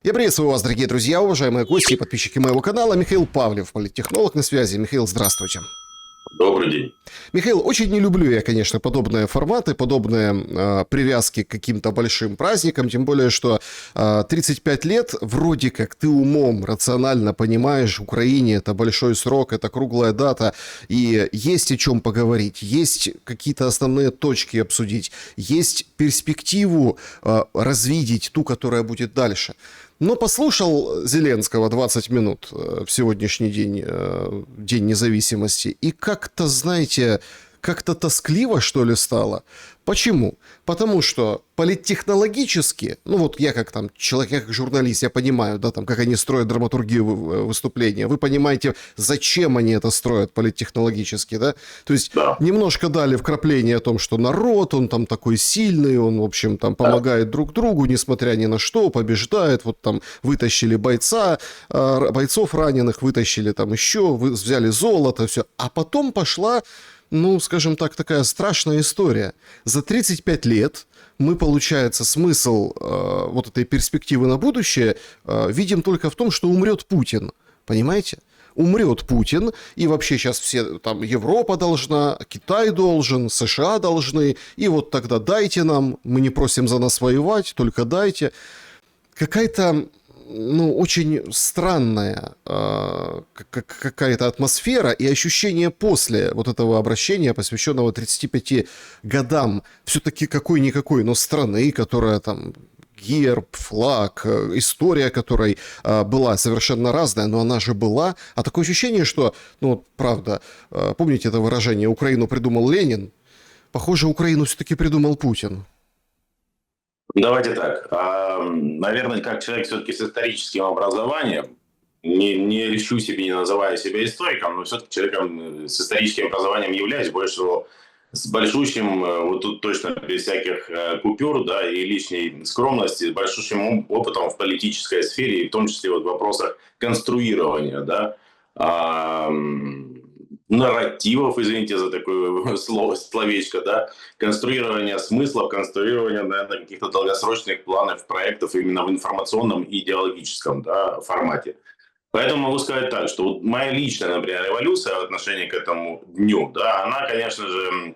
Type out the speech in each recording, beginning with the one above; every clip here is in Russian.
Я приветствую вас, дорогие друзья, уважаемые гости и подписчики моего канала. Михаил Павлев, политтехнолог, на связи. Михаил, здравствуйте. Добрый день. Михаил, очень не люблю я, конечно, подобные форматы, подобные привязки к каким-то большим праздникам, тем более, что 35 лет, вроде как ты умом рационально понимаешь, Украине это большой срок, это круглая дата, и есть о чем поговорить, есть какие-то основные точки обсудить, есть перспективу развидеть ту, которая будет дальше. Но послушал Зеленского 20 минут в сегодняшний день, День независимости, и как-то, знаете, как-то тоскливо, что ли, стало. Почему? Потому что политтехнологически, ну вот я как там человек, я как журналист, я понимаю, да, там, как они строят драматургию выступления. Вы понимаете, зачем они это строят политтехнологически, да? То есть немножко дали вкрапление о том, что народ, он там такой сильный, он, в общем, там помогает друг другу, несмотря ни на что, побеждает. Вот там вытащили бойцов раненых, вытащили там еще, взяли золото, все. А потом пошла, ну, скажем так, такая страшная история. За 35 лет мы, получается, смысл вот этой перспективы на будущее видим только в том, что умрет Путин. Понимаете? Умрет Путин, и вообще сейчас все, там, Европа должна, Китай должен, США должны, и вот тогда дайте нам, мы не просим за нас воевать, только дайте. Какая-то, ну, очень странная какая-то атмосфера и ощущение после вот этого обращения, посвященного 35 годам, все-таки какой-никакой, но страны, которая там герб, флаг, история которой была совершенно разная, но она же была. А такое ощущение, что, ну, правда, помните это выражение «Украину придумал Ленин», похоже, Украину все-таки придумал Путин. Давайте так. Наверное, как человек все-таки с историческим образованием, не льщу себе, не называю себя историком, но все-таки человеком с историческим образованием являюсь, больше всего с большущим, вот тут точно без всяких купюр, да, и лишней скромности, с большущим опытом в политической сфере, и в том числе вот в вопросах конструирования, да, нарративов, извините за такое словечко, да, конструирование смыслов, конструирование, наверное, каких-то долгосрочных планов, проектов именно в информационном и идеологическом, да, формате. Поэтому могу сказать так, что вот моя личная, например, эволюция в отношении к этому дню, да, она, конечно же,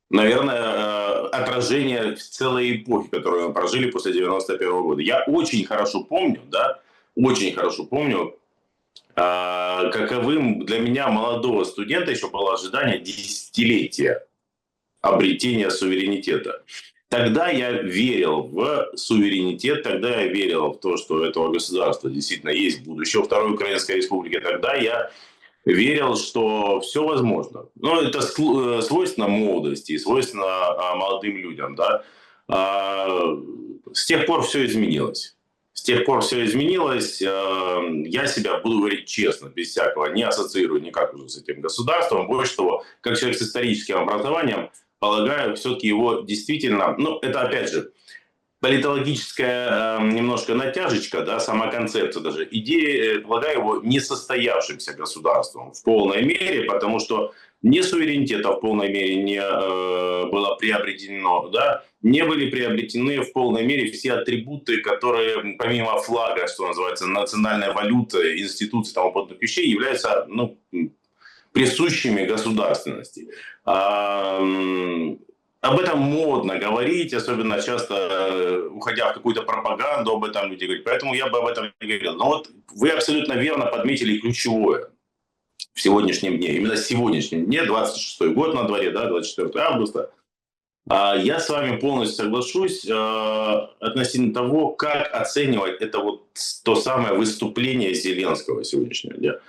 наверное, отражение целой эпохи, которую мы прожили после 91 года. Я очень хорошо помню, да, очень хорошо помню, каковым для меня, молодого студента, еще было ожидание десятилетия обретения суверенитета. Тогда я верил в суверенитет, тогда я верил в то, что у этого государства действительно есть будущее, Второй Украинской Республики. Тогда я верил, что все возможно. Но это свойственно молодости и свойственно молодым людям. Да? С тех пор все изменилось. С тех пор все изменилось. Я себя, буду говорить честно, без всякого, не ассоциирую никак уже с этим государством. Больше того, как человек с историческим образованием, полагаю, все-таки его действительно... Ну, это, опять же, политологическая немножко натяжечка, да, сама концепция даже. Идея, полагаю, его несостоявшимся государством в полной мере, потому что ни суверенитета в полной мере не было приобретено, да, не были приобретены в полной мере все атрибуты, которые, помимо флага, что называется, национальной валюты, институций и тому подобных вещей, являются, ну, присущими государственности. Об этом модно говорить, особенно часто уходя в какую-то пропаганду, об этом люди говорят. Поэтому я бы об этом не говорил. Но вот вы абсолютно верно подметили ключевое в сегодняшнем дне. Именно в сегодняшнем дне, 26-й год на дворе, да, 24 августа. Я с вами полностью соглашусь относительно того, как оценивать это вот то самое выступление Зеленского сегодняшнего дня.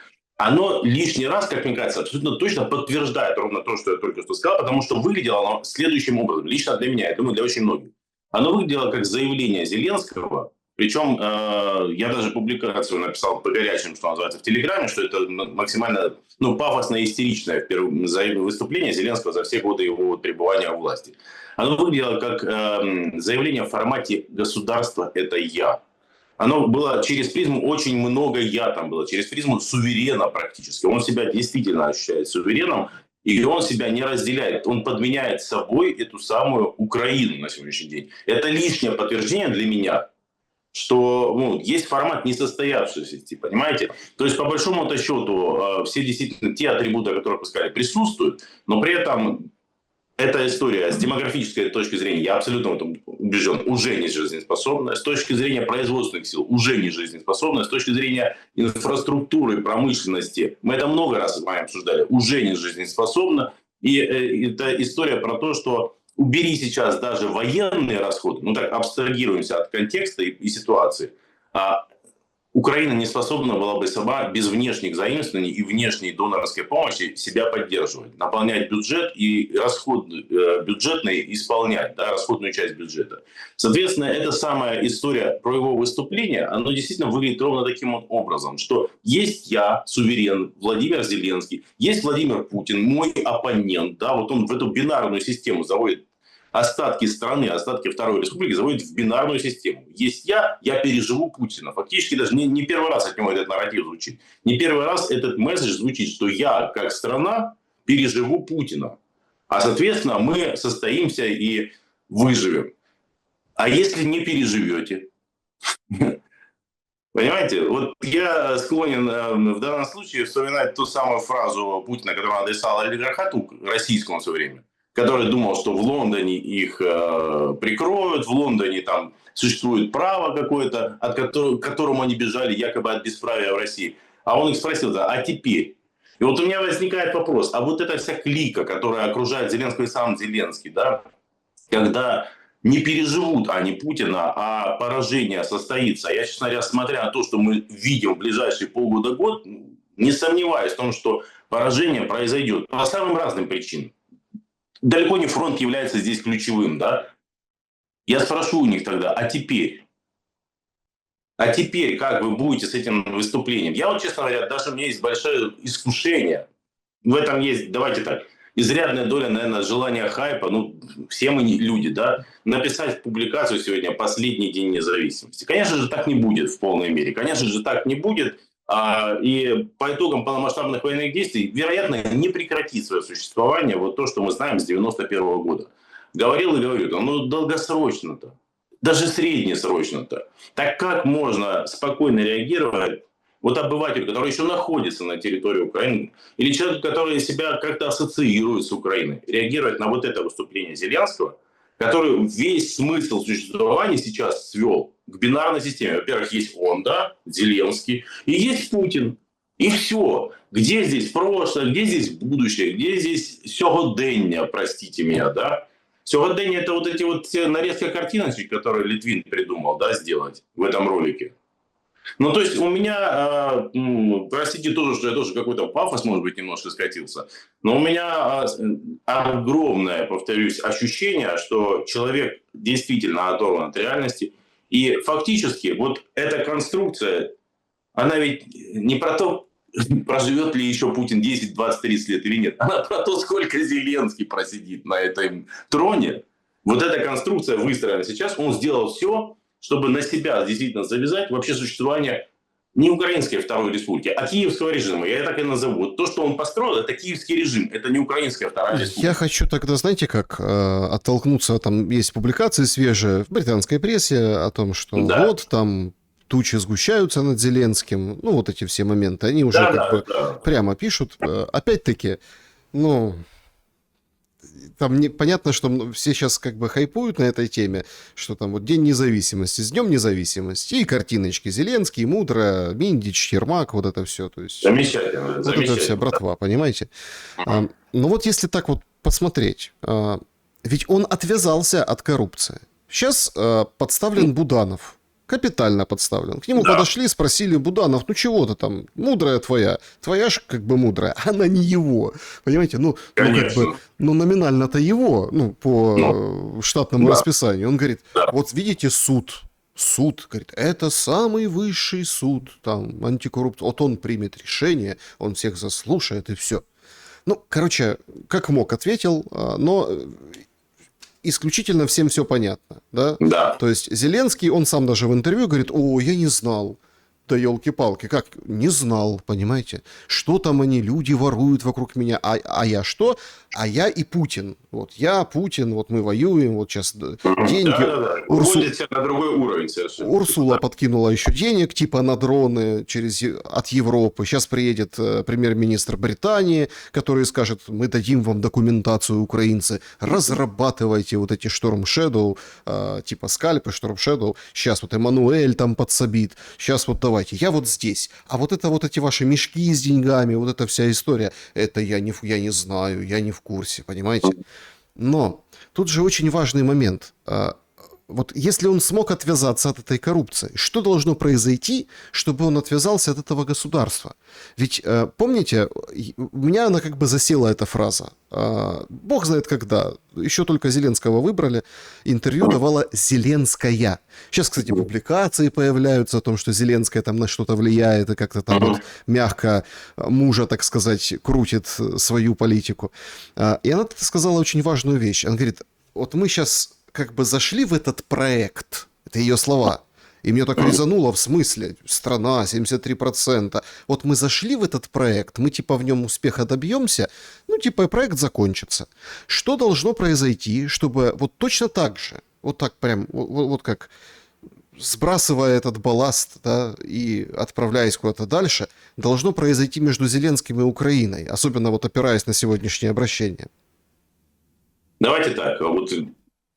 Оно лишний раз, как мне кажется, абсолютно точно подтверждает ровно то, что я только что сказал, потому что выглядело оно следующим образом. Лично для меня, я думаю, для очень многих. Оно выглядело как заявление Зеленского, причем я даже публикацию написал по горячим, что называется, в Телеграме, что это максимально, ну, пафосно-истеричное выступление Зеленского за все годы его пребывания у власти. Оно выглядело как заявление в формате «государство – это я». Оно было через призму, очень много «я» там было, через призму суверена практически. Он себя действительно ощущает сувереном, и он себя не разделяет. Он подменяет собой эту самую Украину на сегодняшний день. Это лишнее подтверждение для меня что ну, есть формат несостоявшийся, понимаете? То есть, по большому счету, все действительно те атрибуты, о которых вы сказали, присутствуют, но при этом эта история с демографической точки зрения, я абсолютно в этом убежден, уже не жизнеспособна. С точки зрения производственных сил уже не жизнеспособна. С точки зрения инфраструктуры, промышленности, мы это много раз с вами обсуждали, уже не жизнеспособна. И это история про то, что убери сейчас даже военные расходы, ну так абстрагируемся от контекста и ситуации, Украина не способна была бы сама без внешних заимствований и внешней донорской помощи себя поддерживать, наполнять бюджет и бюджетный исполнять, да, расходную часть бюджета. Соответственно, эта самая история про его выступление, она действительно выглядит ровно таким вот образом, что есть я, суверен, Владимир Зеленский, есть Владимир Путин, мой оппонент, да, вот он в эту бинарную систему заводит остатки страны, остатки Второй Республики заводят в бинарную систему. Есть я переживу Путина. Фактически даже не первый раз от него этот нарратив звучит. Не первый раз этот месседж звучит, что я, как страна, переживу Путина. А, соответственно, мы состоимся и выживем. А если не переживете? Понимаете, вот я склонен в данном случае вспоминать ту самую фразу Путина, которую он адресовал олигархату российскому в свое время, который думал, что в Лондоне их прикроют, в Лондоне там существует право какое-то, к которому они бежали якобы от бесправия в России. А он их спросил, да, а теперь? И вот у меня возникает вопрос, а вот эта вся клика, которая окружает Зеленского и сам Зеленский, да, когда не переживут они Путина, а поражение состоится. Я, честно говоря, смотря на то, что мы видим в ближайшие полгода-год, не сомневаюсь в том, что поражение произойдет по самым разным причинам. Далеко не фронт является здесь ключевым, да? Я спрошу у них тогда, а теперь? А теперь как вы будете с этим выступлением? Я вот, честно говоря, даже у меня есть большое искушение. В этом есть, давайте так, изрядная доля, наверное, желания хайпа. Ну, все мы люди, да? Написать в публикацию сегодня «Последний день независимости». Конечно же, так не будет в полной мере. Конечно же, так не будет. И по итогам полномасштабных военных действий, вероятно, не прекратит свое существование вот то, что мы знаем с 91 года. Говорил и говорю, ну долгосрочно-то, даже среднесрочно-то. Так как можно спокойно реагировать вот обывателю, который еще находится на территории Украины, или человеку, который себя как-то ассоциирует с Украиной, реагировать на вот это выступление Зеленского, который весь смысл существования сейчас свел к бинарной системе. Во-первых, есть он, да, Зеленский, и есть Путин. И все. Где здесь прошлое, где здесь будущее, где здесь сьогодення, простите меня, да? Сьогодення – это вот эти вот все нарезки картиночек, которые Литвин придумал, да, сделать в этом ролике. Ну, то есть у меня, простите тоже, что я тоже какой-то пафос, может быть, немножко скатился, но у меня огромное, повторюсь, ощущение, что человек действительно оторван от реальности. И фактически вот эта конструкция, она ведь не про то, проживет ли еще Путин 10, 20, 30 лет или нет. Она про то, сколько Зеленский просидит на этом троне. Вот эта конструкция выстроена сейчас, он сделал все, чтобы на себя действительно завязать вообще существование не украинской Второй Республики, а киевского режима. Я это так и назову. Вот то, что он построил, это киевский режим. Это не украинская Вторая Республика. Я хочу тогда, знаете, как оттолкнуться, там есть публикации свежие в британской прессе о том, что да. вот там тучи сгущаются над Зеленским, ну вот эти все моменты, они уже прямо пишут. Опять-таки, ну... Там понятно, что все сейчас как бы хайпуют на этой теме, что там вот День независимости, с Днем независимости, и картиночки Зеленский, Мудро, Миндич, Ермак, вот это все. То есть, замечательно. Вот это вся братва, понимаете? Но вот если так вот посмотреть, ведь он отвязался от коррупции. Сейчас подставлен Буданов. Капитально подставлен. К нему подошли, спросили: Буданов, ну чего ты там, мудрая твоя ж как бы мудрая, она не его, понимаете, ну как бы, ну номинально-то его, ну по штатному расписанию. Он говорит, вот видите суд, говорит, это самый высший суд, там, антикоррупционный, вот он примет решение, он всех заслушает и все. Ну, короче, как мог ответил, но... исключительно всем все понятно, да? Да. То есть Зеленский, он сам даже в интервью говорит: о, я не знал, Да елки-палки, как? Не знал, понимаете? Что там они, люди воруют вокруг меня, а я что? А я и Путин. Вот я, Путин, вот мы воюем, вот сейчас деньги. Да-да-да, выводите на другой уровень совершенно. Урсула Да. подкинула еще денег, типа на дроны от Европы. Сейчас приедет премьер-министр Британии, который скажет, мы дадим вам документацию, украинцы, разрабатывайте вот эти Storm Shadow, типа скальпы, Storm Shadow. Сейчас вот Эммануэль там подсобит. Сейчас вот давайте, я вот здесь. А вот это вот эти ваши мешки с деньгами, вот эта вся история, это я не знаю, я не в курсе, понимаете? Но тут же очень важный момент. Вот если он смог отвязаться от этой коррупции, что должно произойти, чтобы он отвязался от этого государства? Ведь, помните, у меня она как бы засела, эта фраза. Бог знает когда. Еще только Зеленского выбрали. Интервью давала Зеленская. Сейчас, кстати, публикации появляются о том, что Зеленская там на что-то влияет и как-то там вот мягко мужа, так сказать, крутит свою политику. И она сказала очень важную вещь. Она говорит, вот мы сейчас как бы зашли в этот проект, это ее слова, и мне так резануло, в смысле, страна, 73%, вот мы зашли в этот проект, мы типа в нем успеха добьемся, ну типа проект закончится. Что должно произойти, чтобы вот точно так же, вот так прям, вот как сбрасывая этот балласт, да, и отправляясь куда-то дальше, должно произойти между Зеленским и Украиной, особенно вот опираясь на сегодняшнее обращение? Давайте так, вот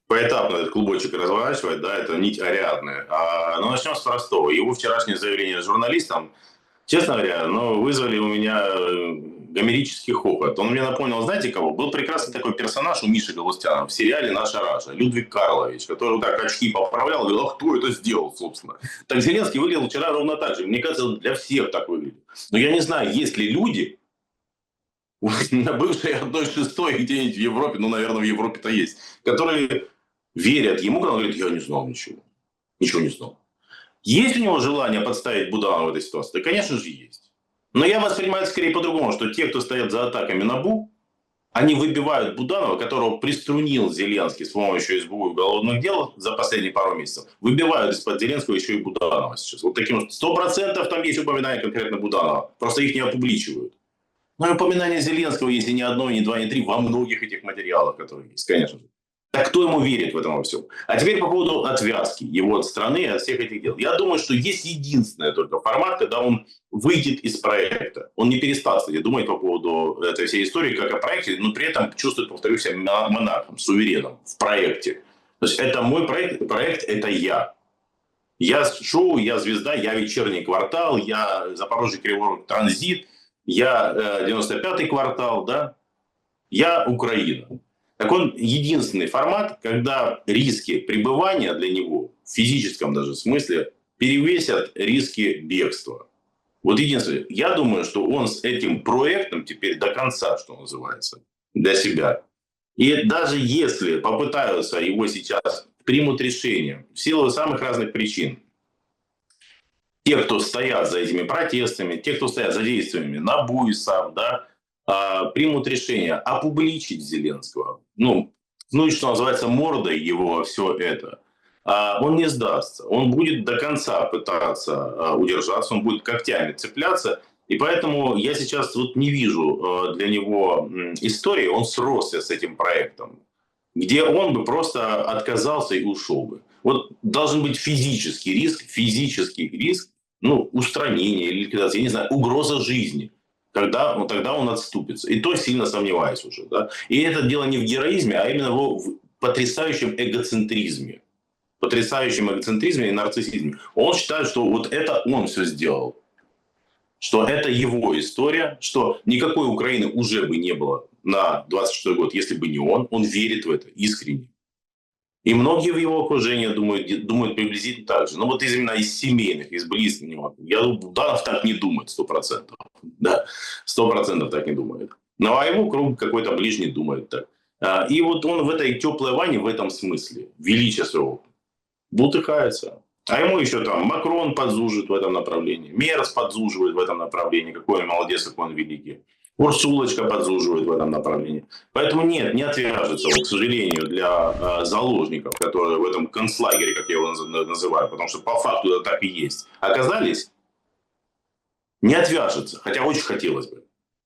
поэтапно этот клубочек разворачивать, да, это нить Ариадны. Но начнем с простого. Его вчерашнее заявление журналистам, честно говоря, вызвали у меня гомерический хохот. Он мне напомнил, знаете кого? Был прекрасный такой персонаж у Миши Галустяна в сериале «Наша Раша», Людвиг Карлович, который вот так очки поправлял, говорил, а кто это сделал, собственно? Так Зеленский выглядел вчера ровно так же. Мне кажется, для всех так выглядит. Но я не знаю, есть ли люди, на бывшей 1/6 где-нибудь в Европе, наверное, в Европе-то есть, которые верят ему, когда он говорит, я не знал ничего. Ничего не знал. Есть у него желание подставить Буданова в этой ситуации? Да, конечно же, есть. Но я воспринимаю это скорее по-другому, что те, кто стоят за атаками на БУ, они выбивают Буданова, которого приструнил Зеленский с помощью СБУ и уголовных дел за последние пару месяцев. Выбивают из-под Зеленского еще и Буданова сейчас. Вот таким 100% там есть упоминание конкретно Буданова. Просто их не опубличивают. Но и упоминание Зеленского, если не одно, не два, не три, во многих этих материалах, которые есть, конечно же. Так кто ему верит в этом во всем? А теперь по поводу отвязки его от страны и от всех этих дел. Я думаю, что есть единственный только формат, когда он выйдет из проекта. Он не перестал, кстати, думать по поводу этой всей истории как о проекте, но при этом чувствует, повторюсь, себя монархом, сувереном в проекте. То есть это мой проект это я. Я шоу, я звезда, я вечерний квартал, я Запорожье Кривой Рог Транзит, я 95-й квартал, да, я Украина. Так он единственный формат, когда риски пребывания для него, в физическом даже смысле, перевесят риски бегства. Вот единственное. Я думаю, что он с этим проектом теперь до конца, что называется, для себя. И даже если попытаются его сейчас, примут решение, в силу самых разных причин, те, кто стоят за этими протестами, те, кто стоят за действиями на БУИСа, да, примут решение опубличить Зеленского. Ну и что называется, мордой его все это. Он не сдастся. Он будет до конца пытаться удержаться, он будет когтями цепляться. И поэтому я сейчас вот не вижу для него истории, он сросся с этим проектом, где он бы просто отказался и ушел бы. Вот должен быть физический риск, устранение или ликвидация, я не знаю, угроза жизни. Тогда он отступится. И то сильно сомневаюсь уже. Да? И это дело не в героизме, а именно в потрясающем эгоцентризме. И нарциссизме. Он считает, что вот это он все сделал. Что это его история, что никакой Украины уже бы не было на 26-й год, если бы не он. Он верит в это искренне. И многие в его окружении думают приблизительно так же. Но вот именно из семейных, из близких. Я думаю, Буданов так не думает 100%. Да, 100% так не думает. Ну, а его круг какой-то ближний думает так. И вот он в этой теплой ванне, в этом смысле, величия своего, бултыхается. А ему еще там Макрон подзужит в этом направлении, Мерц подзуживает в этом направлении, какой он молодец, какой он великий. Урсулочка подзуживает в этом направлении. Поэтому нет, не отвяжется, к сожалению, для заложников, которые в этом концлагере, как я его называю, потому что по факту это так и есть, оказались. не отвяжется, хотя очень хотелось бы.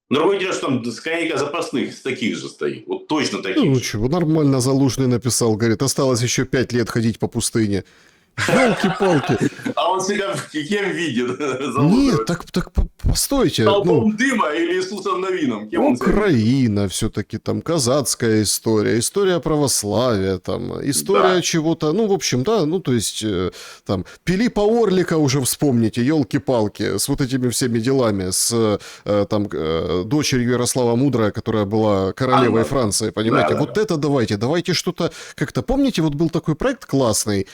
Другое дело, что там скамейка запасных с таких же стоит, вот точно таких Ну же. чего, нормально Залужный написал, говорит, осталось еще 5 лет ходить по пустыне. Ёлки-палки. А он себя кем видит? Нет, так постойте. Столбом дыма или Иисусом Новином? Кем он себя видит? Украина все-таки, там, казацкая история православия, там, история Да. чего-то, ну, в общем, да, ну, то есть, там, Пилипа Орлика уже вспомните, елки-палки, с вот этими всеми делами, с, там, дочерью Ярослава Мудрая, которая была королевой Анна. Франции, понимаете, Да, вот да. это давайте что-то, как-то, помните, вот был такой проект классный,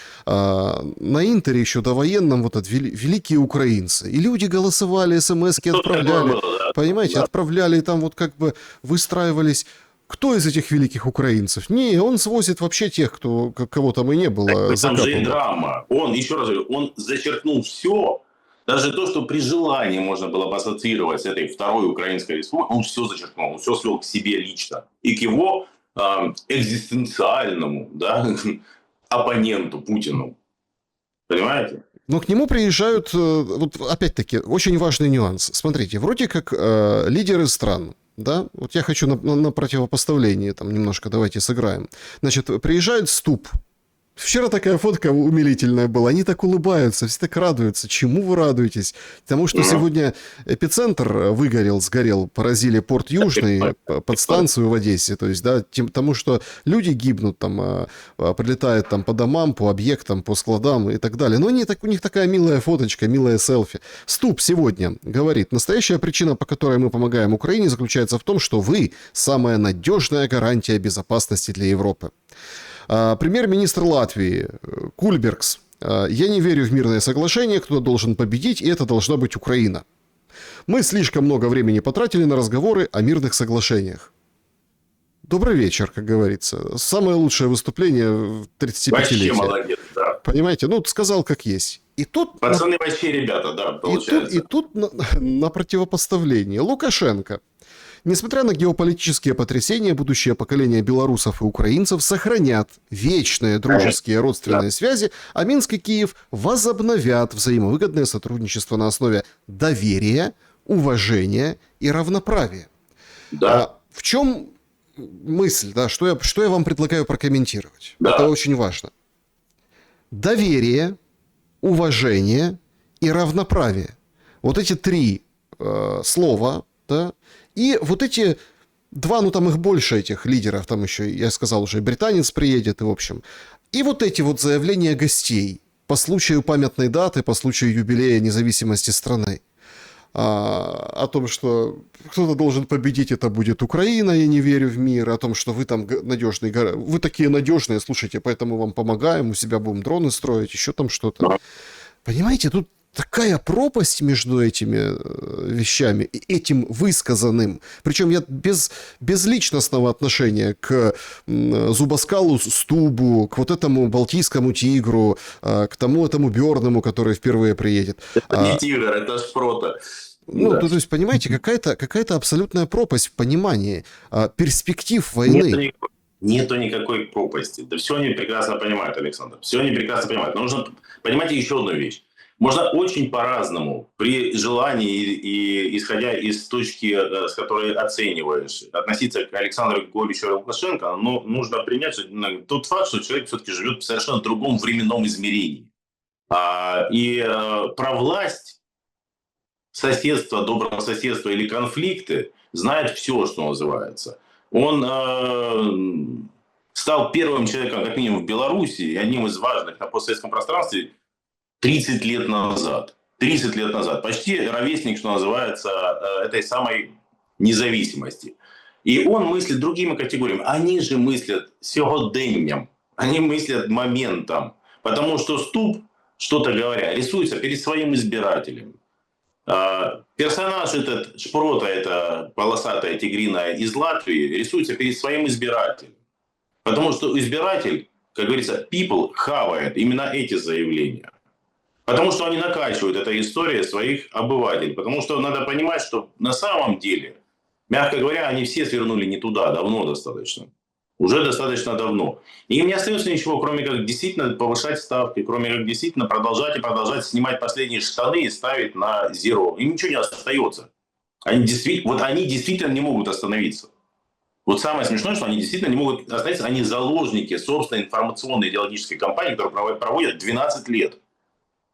на Интере еще довоенном, вот этот «Великие украинцы», и люди голосовали, смс-ки Что такое отправляли, было, да. понимаете, Да. отправляли, и там вот как бы выстраивались. Кто из этих великих украинцев? Не, он свозит вообще тех, кого там и не было Там же и закапано. драма. Он, еще раз говорю, он зачеркнул все, даже то, что при желании можно было бы ассоциировать с этой второй украинской республикой, он все зачеркнул, он все свел к себе лично. И к его экзистенциальному, да, оппоненту Путину. Понимаете? Но к нему приезжают, вот опять-таки, очень важный нюанс. Смотрите, вроде как лидеры стран, да, вот я хочу на противопоставлении там немножко давайте сыграем. Значит, приезжает Ступ. Вчера такая фотка умилительная была. Они так улыбаются, все так радуются. Чему вы радуетесь? Тому, что сегодня эпицентр сгорел, поразили порт Южный, подстанцию в Одессе. То есть, да, тому, что люди гибнут, там, прилетают там по домам, по объектам, по складам и так далее. Но у них такая милая фоточка, милая селфи. Ступ сегодня говорит, настоящая причина, по которой мы помогаем Украине, заключается в том, что вы самая надежная гарантия безопасности для Европы. Премьер-министр Латвии Кульбергс. Я не верю в мирное соглашение, кто должен победить, и это должна быть Украина. Мы слишком много времени потратили на разговоры о мирных соглашениях. Добрый вечер, как говорится. Самое лучшее выступление в 35-летие. Вообще молодец, да. Понимаете, ну, сказал как есть. И тут... Пацаны вообще ребята, да, получается. И тут на противопоставление. Лукашенко. Несмотря на геополитические потрясения, будущее поколение белорусов и украинцев сохранят вечные дружеские родственные связи, а Минск и Киев возобновят взаимовыгодное сотрудничество на основе доверия, уважения и равноправия. Да. В чем мысль, да, что я вам предлагаю прокомментировать? Да. Это очень важно. Доверие, уважение и равноправие. Вот эти три слова, да, и вот эти два, ну там их больше, этих лидеров, там еще, я сказал уже, британец приедет, и в общем. И вот эти вот заявления гостей по случаю памятной даты, по случаю юбилея независимости страны. О том, что кто-то должен победить, это будет Украина, я не верю в мир, о том, что вы там надежные, вы такие надежные, слушайте, поэтому вам помогаем, у себя будем дроны строить, еще там что-то. Понимаете, тут такая пропасть между этими вещами, этим высказанным. Причем я без личностного отношения к зубоскалу Стубу, к вот этому Балтийскому тигру, к этому Бёрному, который впервые приедет. Это не тигр, это шпрота. Ну, Да. то есть, понимаете, какая-то абсолютная пропасть в понимании перспектив войны. Нету никакой пропасти. Да все они прекрасно понимают, Александр. Все они прекрасно понимают. Но нужно понимать еще одну вещь. Можно очень по-разному, при желании и исходя из точки, с которой оцениваешь, относиться к Александру Григорьевичу Лукашенко, но нужно принять тот факт, что человек все-таки живет в совершенно другом временном измерении. И про власть, соседство, добрососедство или конфликты знает все, что называется. Он стал первым человеком, как минимум, в Беларуси, и одним из важных на постсоветском пространстве 30 лет назад. 30 лет назад. Почти ровесник, что называется, этой самой независимости. И он мыслит другими категориями. Они же мыслят сьогоденням. Они мыслят моментом. Потому что Ступ, что-то говоря, рисуется перед своим избирателем. Персонаж этот, Шпрота, это полосатая тигрина из Латвии, рисуется перед своим избирателем. Потому что избиратель, как говорится, people хавает именно эти заявления. Потому что они накачивают этой историей своих обывателей. Потому что надо понимать, что на самом деле, мягко говоря, они все свернули не туда, давно достаточно. Уже достаточно давно. И им не остается ничего, кроме как действительно повышать ставки, кроме как действительно продолжать и продолжать снимать последние штаны и ставить на zero. Им ничего не остается. Они действительно не могут остановиться. Вот самое смешное, что они действительно не могут остановиться. Они заложники собственной информационной идеологической кампании, которую проводят 12 лет.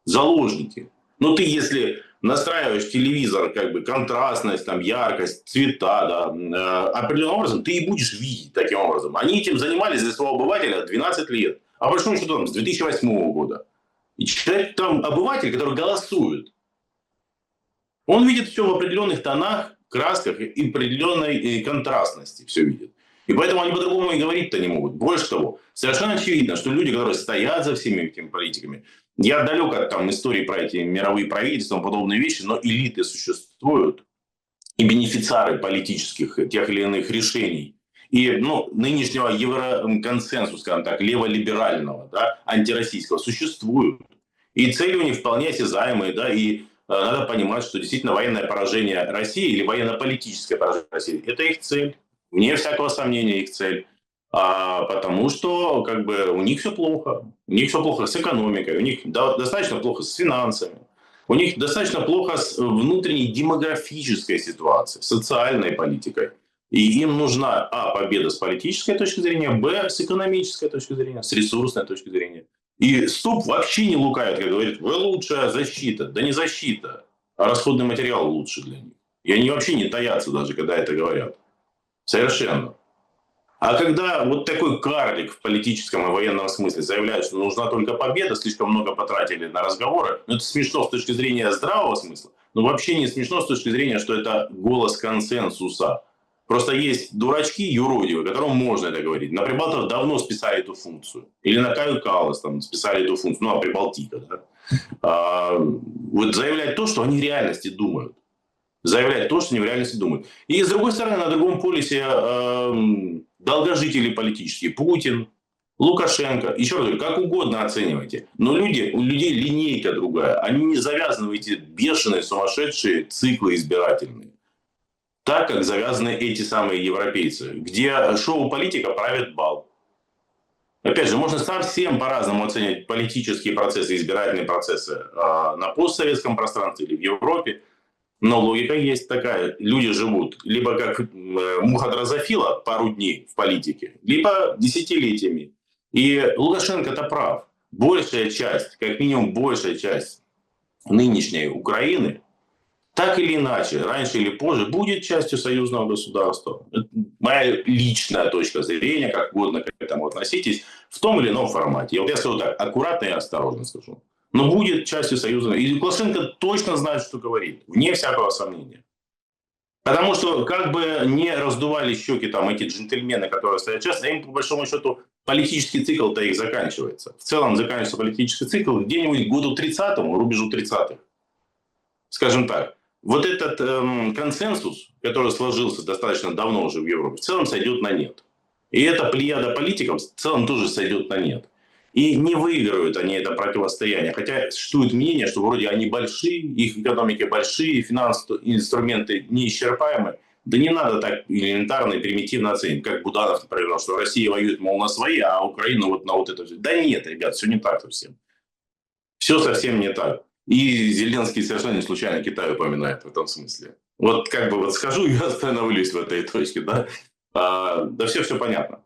Заложники. Но ты, если настраиваешь телевизор, как бы контрастность, там, яркость, цвета, да, определенным образом, ты и будешь видеть таким образом. Они этим занимались для своего обывателя 12 лет. А по большому счету, с 2008 года. И человек, там, обыватель, который голосует, он видит все в определенных тонах, красках и определенной контрастности все видит. И поэтому они по-другому и говорить-то не могут. Больше того, совершенно очевидно, что люди, которые стоят за всеми этими политиками, я далек от там, истории про эти мировые правительства и подобные вещи, но элиты существуют, и бенефициары политических тех или иных решений. И нынешнего евроконсенсуса, скажем так, леволиберального, да, антироссийского, существуют. И цели у них вполне осязаемые, да, и надо понимать, что действительно военное поражение России или военно-политическое поражение России – это их цель. Вне всякого сомнения их цель. Потому что как бы, у них все плохо. У них все плохо с экономикой, у них достаточно плохо с финансами, у них достаточно плохо с внутренней демографической ситуацией, социальной политикой. И им нужна, победа с политической точки зрения, с экономической точки зрения, с ресурсной точки зрения. И СТОП вообще не лукавит, как говорит, вы лучшая защита. Да не защита, а расходный материал лучше для них. И они вообще не таятся даже, когда это говорят. Совершенно. А когда вот такой карлик в политическом и военном смысле заявляет, что нужна только победа, слишком много потратили на разговоры, это смешно с точки зрения здравого смысла, но вообще не смешно с точки зрения, что это голос консенсуса. Просто есть дурачки юродивые, которым можно это говорить. На Прибалтов давно списали эту функцию. Или на Каю Каллас там списали эту функцию. А Прибалтика, да. Вот заявлять то, что они в реальности думают. Заявлять то, что они в реальности думают. И с другой стороны, на другом полюсе долгожители политические. Путин, Лукашенко. Еще раз говорю, как угодно оценивайте. Но у людей линейка другая. Они не завязаны в эти бешеные, сумасшедшие циклы избирательные. Так, как завязаны эти самые европейцы. Где шоу политика правит бал. Опять же, можно совсем по-разному оценивать политические процессы, избирательные процессы на постсоветском пространстве или в Европе. Но логика есть такая. Люди живут либо как муха дрозофила пару дней в политике, либо десятилетиями. И Лукашенко-то прав. Большая часть, как минимум большая часть нынешней Украины, так или иначе, раньше или позже, будет частью союзного государства. Это моя личная точка зрения, как угодно к этому относитесь, в том или ином формате. Я скажу так, аккуратно и осторожно скажу. Но будет частью союза. И Лукашенко точно знает, что говорит. Вне всякого сомнения. Потому что, как бы не раздували щеки там эти джентльмены, которые стоят сейчас, им, по большому счету, политический цикл-то их заканчивается. В целом заканчивается политический цикл где-нибудь к году 30-му, рубежу 30-х. Скажем так. Вот этот консенсус, который сложился достаточно давно уже в Европе, в целом сойдет на нет. И эта плеяда политиков в целом тоже сойдет на нет. И не выигрывают они это противостояние. Хотя существует мнение, что вроде они большие, их экономики большие, финансовые инструменты неисчерпаемы. Да не надо так элементарно и примитивно оценить. Как Буданов, например, что Россия воюет, мол, на свои, а Украина вот на вот это. Да нет, ребят, все не так совсем. Все совсем не так. И Зеленский совершенно не случайно Китай упоминает в этом смысле. Вот как бы вот скажу и остановлюсь в этой точке. Да, да все понятно.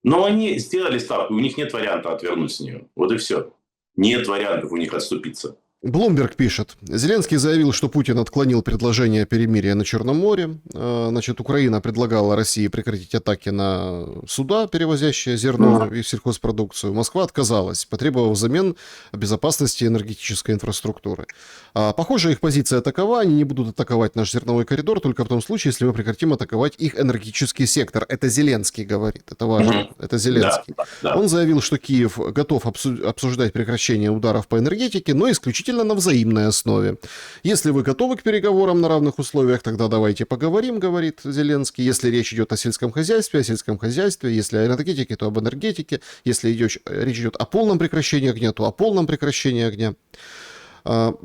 Но они сделали ставку, у них нет варианта отвернуть с нее. Вот и все. Нет вариантов у них отступиться. Блумберг пишет. Зеленский заявил, что Путин отклонил предложение о перемирии на Черном море. Значит, Украина предлагала России прекратить атаки на суда, перевозящие зерно и сельхозпродукцию. Москва отказалась, потребовав взамен безопасности энергетической инфраструктуры. Похоже, их позиция такова. Они не будут атаковать наш зерновой коридор только в том случае, если мы прекратим атаковать их энергетический сектор. Это Зеленский говорит. Это важно. Это Зеленский. Да. Он заявил, что Киев готов обсуждать прекращение ударов по энергетике, но исключительно на взаимной основе. Если вы готовы к переговорам на равных условиях, тогда давайте поговорим, говорит Зеленский. Если речь идет о сельском хозяйстве, если о энергетике, то об энергетике. Если речь идет о полном прекращении огня, то о полном прекращении огня.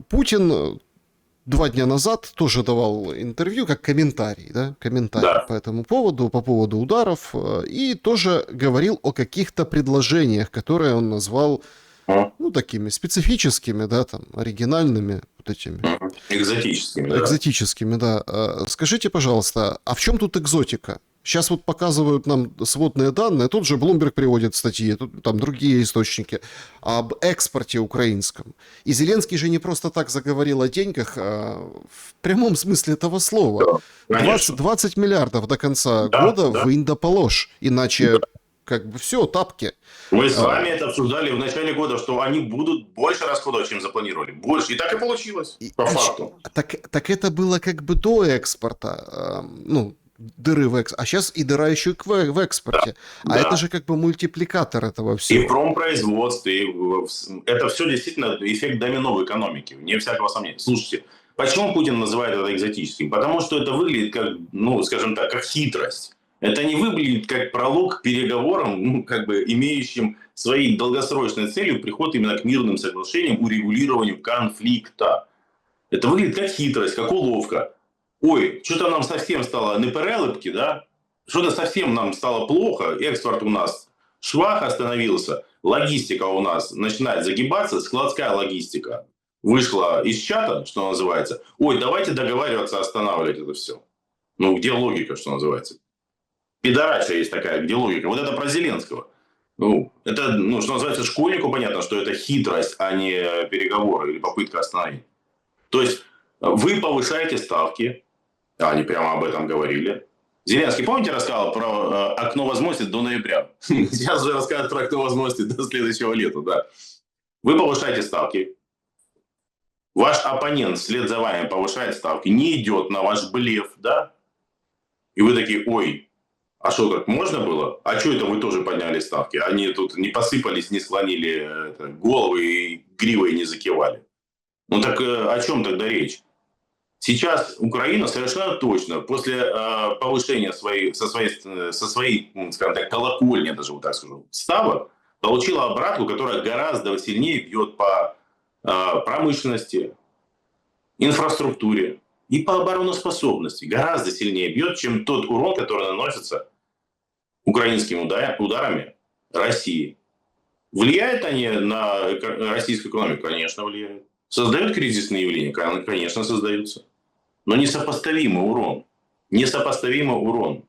Путин 2 дня назад тоже давал интервью как комментарий, да, комментарий Да. по этому поводу, по поводу ударов, и тоже говорил о каких-то предложениях, которые он назвал, М, ну, такими специфическими, да, там, оригинальными, вот этими Экзотическими, да. экзотическими, да. Скажите, пожалуйста, а в чем тут экзотика? Сейчас вот показывают нам сводные данные, тут же Bloomberg приводит статьи, тут там другие источники об экспорте украинском. И Зеленский же не просто так заговорил о деньгах, а в прямом смысле этого слова. Да, 20, конечно. 20 миллиардов до конца Да, года да. вынь да положь, иначе как бы все, тапки. Мы с А, вами это обсуждали в начале года, что они будут больше расходовать, чем запланировали. Больше. И так и получилось, по факту. так это было как бы до экспорта, ну, дыры в экспорте, а сейчас и дыра еще и в экспорте. А это Да. же как бы мультипликатор этого И в всего. промпроизводстве. Это все действительно эффект домино в экономике, вне всякого сомнения. Слушайте, почему Путин называет это экзотическим? Потому что это выглядит как, ну, скажем так, как хитрость. Это не выглядит как пролог к переговорам, ну, как бы имеющим своей долгосрочной целью приход именно к мирным соглашениям, урегулированию конфликта. Это выглядит как хитрость, как уловка. Ой, что-то нам совсем стало неперелепки, да? Что-то совсем нам стало плохо, экспорт у нас швах остановился, логистика у нас начинает загибаться, складская логистика вышла из чата, что называется. Ой, давайте договариваться, останавливать это все. Ну, где логика, что называется? Пидорача есть такая, где логика. Вот это про Зеленского. Ну, это, ну, что называется, школьнику понятно, что это хитрость, а не переговоры или попытка остановить. То есть вы повышаете ставки, они прямо об этом говорили. Зеленский, помните, рассказал про окно возможностей до ноября? Сейчас же рассказывают про окно возможностей до следующего лета, да. Вы повышаете ставки. Ваш оппонент вслед за вами повышает ставки, не идет на ваш блеф, да? И вы такие, ой, а что, так можно было? А что это вы тоже подняли ставки? Они тут не посыпались, не склонили головы и гривой не закивали. Ну так о чем тогда речь? Сейчас Украина совершенно точно после повышения со своей, скажем так, колокольни, даже вот так скажу, ставок, получила обратку, которая гораздо сильнее бьет по промышленности, инфраструктуре и по обороноспособности. Гораздо сильнее бьет, чем тот урон, который наносится украинскими ударами России. Влияют они на российскую экономику? Конечно, влияют. Создают кризисные явления? Конечно, создаются. Но несопоставимый урон. Несопоставимый урон.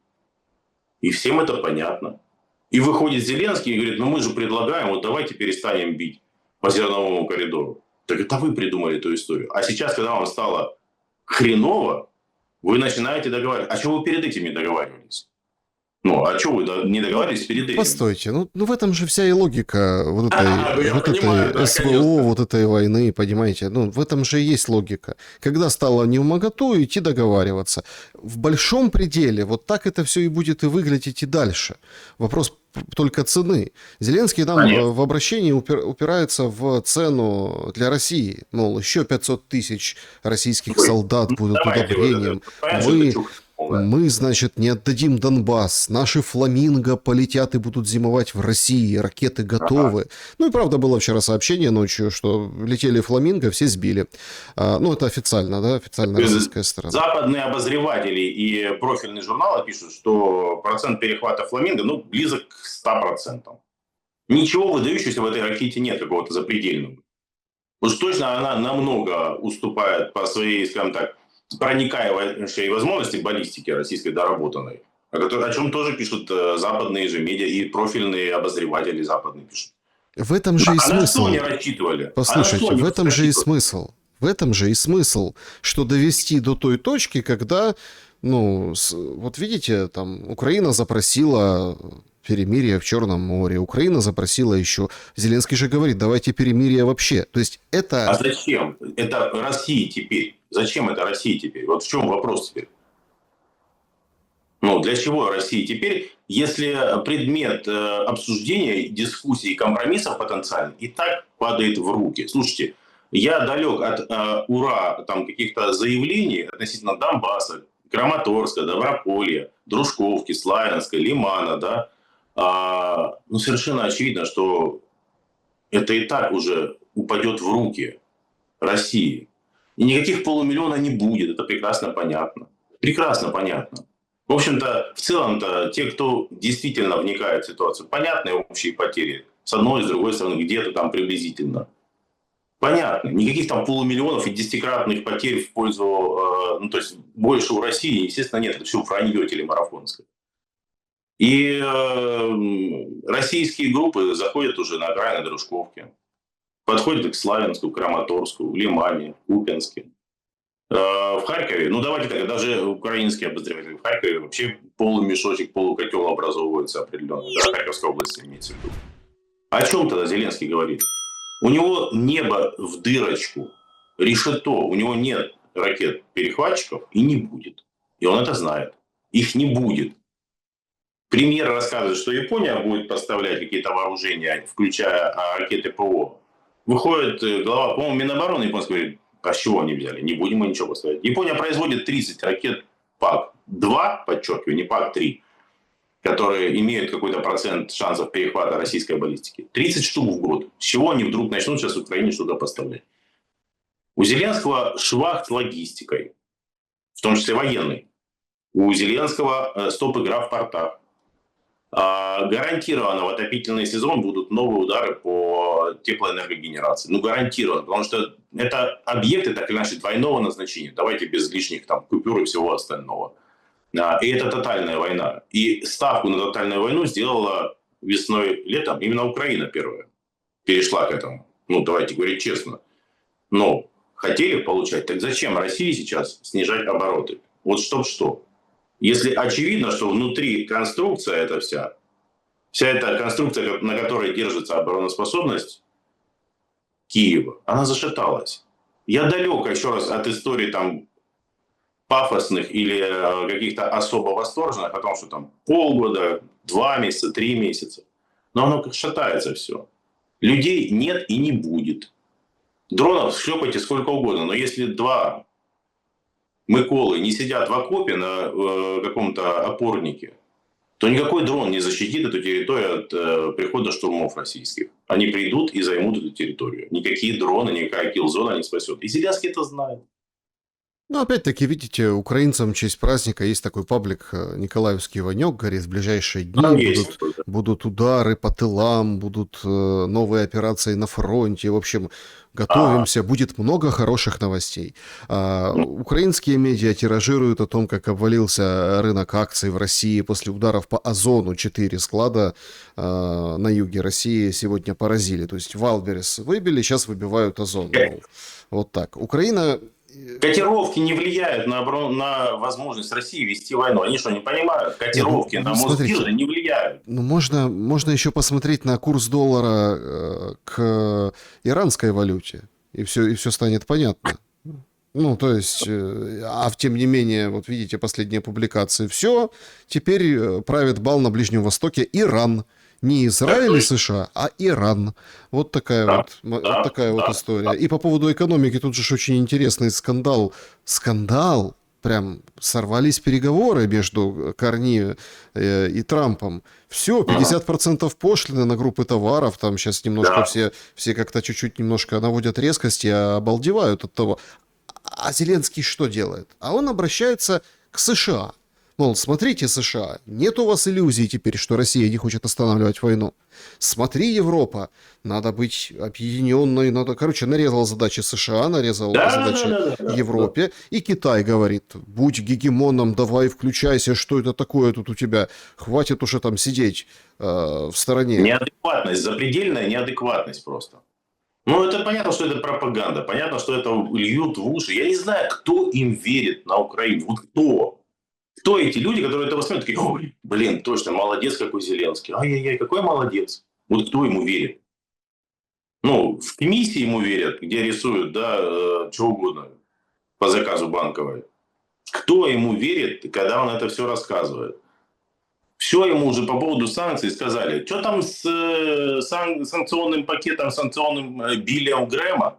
И всем это понятно. И выходит Зеленский и говорит, ну мы же предлагаем, вот давайте перестанем бить по зерновому коридору. Так это вы придумали эту историю. А сейчас, когда вам стало хреново, вы начинаете договариваться. А чего вы перед этим не договаривались? Ну, а что вы не договаривались перед этим? Постойте, ну в этом же вся и логика вот Ну, я вот понимаю, этой да, СВО, конечно. вот этой войны, понимаете? Ну, в этом же и есть логика. Когда стало невмоготу, идти договариваться. В большом пределе вот так это все и будет и выглядеть и дальше. Вопрос только цены. Зеленский нам Конечно. в обращении упирается в цену для России. Мол, еще 500 тысяч российских Ой, солдат ну, будут давайте вот это. удобрением. Понятно, что это Мы чушь полная. Мы, значит, не отдадим Донбасс. Наши фламинго полетят и будут зимовать в России. Ракеты Ага. готовы. Ну и правда было вчера сообщение ночью, что летели фламинго, все сбили. Ну это официально, да, официально российская сторона. Западные обозреватели и профильные журналы пишут, что процент перехвата фламинго, ну, близок к 100%. Ничего выдающегося в этой ракете нет какого-то запредельного. Уж точно она намного уступает по своей, скажем так, проникающей возможности баллистики российской доработанной, о чем тоже пишут западные же медиа и профильные обозреватели западные пишут. В этом же и А на что смысл. они рассчитывали? Послушайте, в этом же и смысл. В этом же и смысл, что довести до той точки, когда, ну, вот видите, там Украина запросила перемирие в Черном море, Украина запросила еще. Зеленский же говорит, давайте перемирие вообще. То есть это... А зачем? Это России теперь. Зачем это России теперь? Вот в чем вопрос теперь? Ну, для чего России теперь, если предмет обсуждения, дискуссий и компромиссов потенциально и так падает в руки? Слушайте, я далек от ура там каких-то заявлений относительно Донбасса, Краматорска, Доброполья, Дружковки, Славянска, Лимана, да. Ну, совершенно очевидно, что это и так уже упадет в руки России. И никаких полумиллиона не будет, это прекрасно понятно. Прекрасно понятно. В общем-то, в целом-то, те, кто действительно вникает в ситуацию, понятны общие потери. С одной и с другой стороны, где-то там приблизительно. Понятно. Никаких там полумиллионов и десятикратных потерь в пользу, ну, то есть больше у России, естественно, нет. Это все вранье телемарафонское. И российские группы заходят уже на окраины Дружковки. Подходят к Славянску, Краматорску, Лимане, Купянске. В Харькове, ну давайте так, даже украинские обозреватели в Харькове вообще полумешочек, полукотел образовывается определенно. Да, Харьковская область имеется в виду. О чем тогда Зеленский говорит? У него небо в дырочку, решето, у него нет ракет-перехватчиков и не будет. И он это знает. Их не будет. Премьер рассказывает, что Япония будет поставлять какие-то вооружения, включая ракеты ПВО. Выходит глава, по-моему, Минобороны японской, говорит, а с чего они взяли? Не будем мы ничего поставить. Япония производит 30 ракет ПАК-2, подчеркиваю, не ПАК-3, которые имеют какой-то процент шансов перехвата российской баллистики. 30 штук в год. С чего они вдруг начнут сейчас Украине что-то поставлять? У Зеленского швах с логистикой, в том числе военной. У Зеленского стоп-игра в портах. Гарантированно в отопительный сезон будут новые удары по теплоэнергогенерации. Ну, гарантированно, потому что это объекты, так или иначе, двойного назначения. Давайте без лишних там купюр и всего остального. И это тотальная война. И ставку на тотальную войну сделала весной-летом именно Украина первая. Перешла к этому. Ну, давайте говорить честно. Но хотели получать, так зачем России сейчас снижать обороты? Вот чтоб что. Если очевидно, что внутри конструкция эта вся эта конструкция, на которой держится обороноспособность Киева, она зашаталась. Я далек, еще раз, от истории там пафосных или каких-то особо восторженных о том, что там полгода, 2 месяца, 3 месяца. Но оно шатается все. Людей нет и не будет. Дронов шлепайте сколько угодно, но если 2 Миколы не сидят в окопе на каком-то опорнике, то никакой дрон не защитит эту территорию от прихода штурмов российских. Они придут и займут эту территорию. Никакие дроны, никакая киллзона не спасет. И Зеленский это знает. Ну, опять-таки, видите, украинцам в честь праздника есть такой паблик «Николаевский Ванек», говорит, в ближайшие дни будут удары по тылам, будут новые операции на фронте, в общем, готовимся, будет много хороших новостей. Украинские медиа тиражируют о том, как обвалился рынок акций в России после ударов по Озону. 4 склада на юге России сегодня поразили. То есть Валберес выбили, сейчас выбивают Озон. Вот так. Украина... Котировки не влияют на возможность России вести войну. Они что, не понимают? Котировки на Мосбирже не влияют. Ну, можно еще посмотреть на курс доллара к иранской валюте, и все станет понятно. Ну, то есть, тем не менее, вот видите, последние публикации. Все, теперь правит бал на Ближнем Востоке Иран. Не Израиль и США, а Иран. Вот такая вот история. И по поводу экономики тут же очень интересный скандал. Скандал. Прям сорвались переговоры между Карни и Трампом. Все, 50% пошлины на группы товаров. Там сейчас немножко все как-то чуть-чуть немножко наводят резкости, обалдевают от того. А Зеленский что делает? А он обращается к США. Мол, смотрите, США, нет у вас иллюзий теперь, что Россия не хочет останавливать войну. Смотри, Европа, надо быть объединенной, нарезал задачи США, нарезал задачи Европе. И Китай говорит, будь гегемоном, давай включайся, что это такое тут у тебя, хватит уже там сидеть в стороне. Неадекватность, запредельная неадекватность просто. Ну, это понятно, что это пропаганда, понятно, что это льют в уши. Я не знаю, кто им верит на Украине, вот кто? Кто эти люди, которые это смотрят, такие, ой, блин, точно, молодец какой Зеленский. Ай-яй-яй, какой молодец. Вот кто ему верит? Ну, в комиссии ему верят, где рисуют, что угодно, по заказу Банковой. Кто ему верит, когда он это все рассказывает? Все ему уже по поводу санкций сказали. Что там с санкционным пакетом, санкционным Биллием Грэма?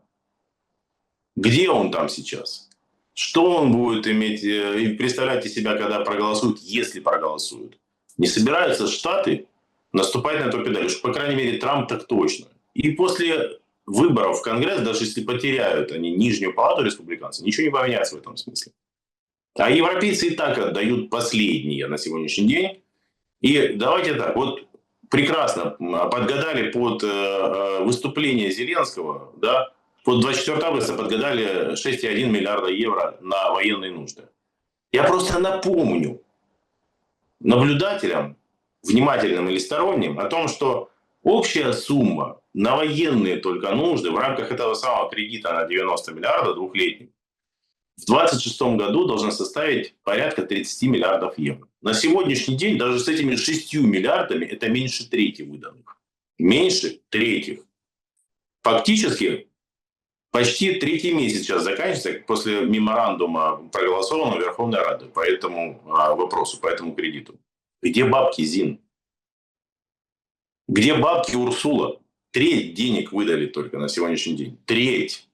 Где он там сейчас? Что он будет иметь, и представляете себя, когда проголосуют, если проголосуют? Не собираются Штаты наступать на эту педаль, уж, по крайней мере, Трамп так точно. И после выборов в Конгресс, даже если потеряют они нижнюю палату республиканцев, ничего не поменяется в этом смысле. А европейцы и так отдают последние на сегодняшний день. И давайте так, вот прекрасно подгадали под выступление Зеленского, да, под 24 августа подгадали 6,1 миллиарда евро на военные нужды. Я просто напомню наблюдателям, внимательным или сторонним, о том, что общая сумма на военные только нужды в рамках этого самого кредита на 90 миллиардов двухлетнего в 2026 году должна составить порядка 30 миллиардов евро. На сегодняшний день даже с этими 6 миллиардами это меньше трети выданных. Меньше трети. Фактически почти третий месяц сейчас заканчивается после меморандума, проголосованного Верховной Радой по этому вопросу, по этому кредиту. Где бабки, Зин? Где бабки, Урсула? Треть денег выдали только на сегодняшний день. Треть.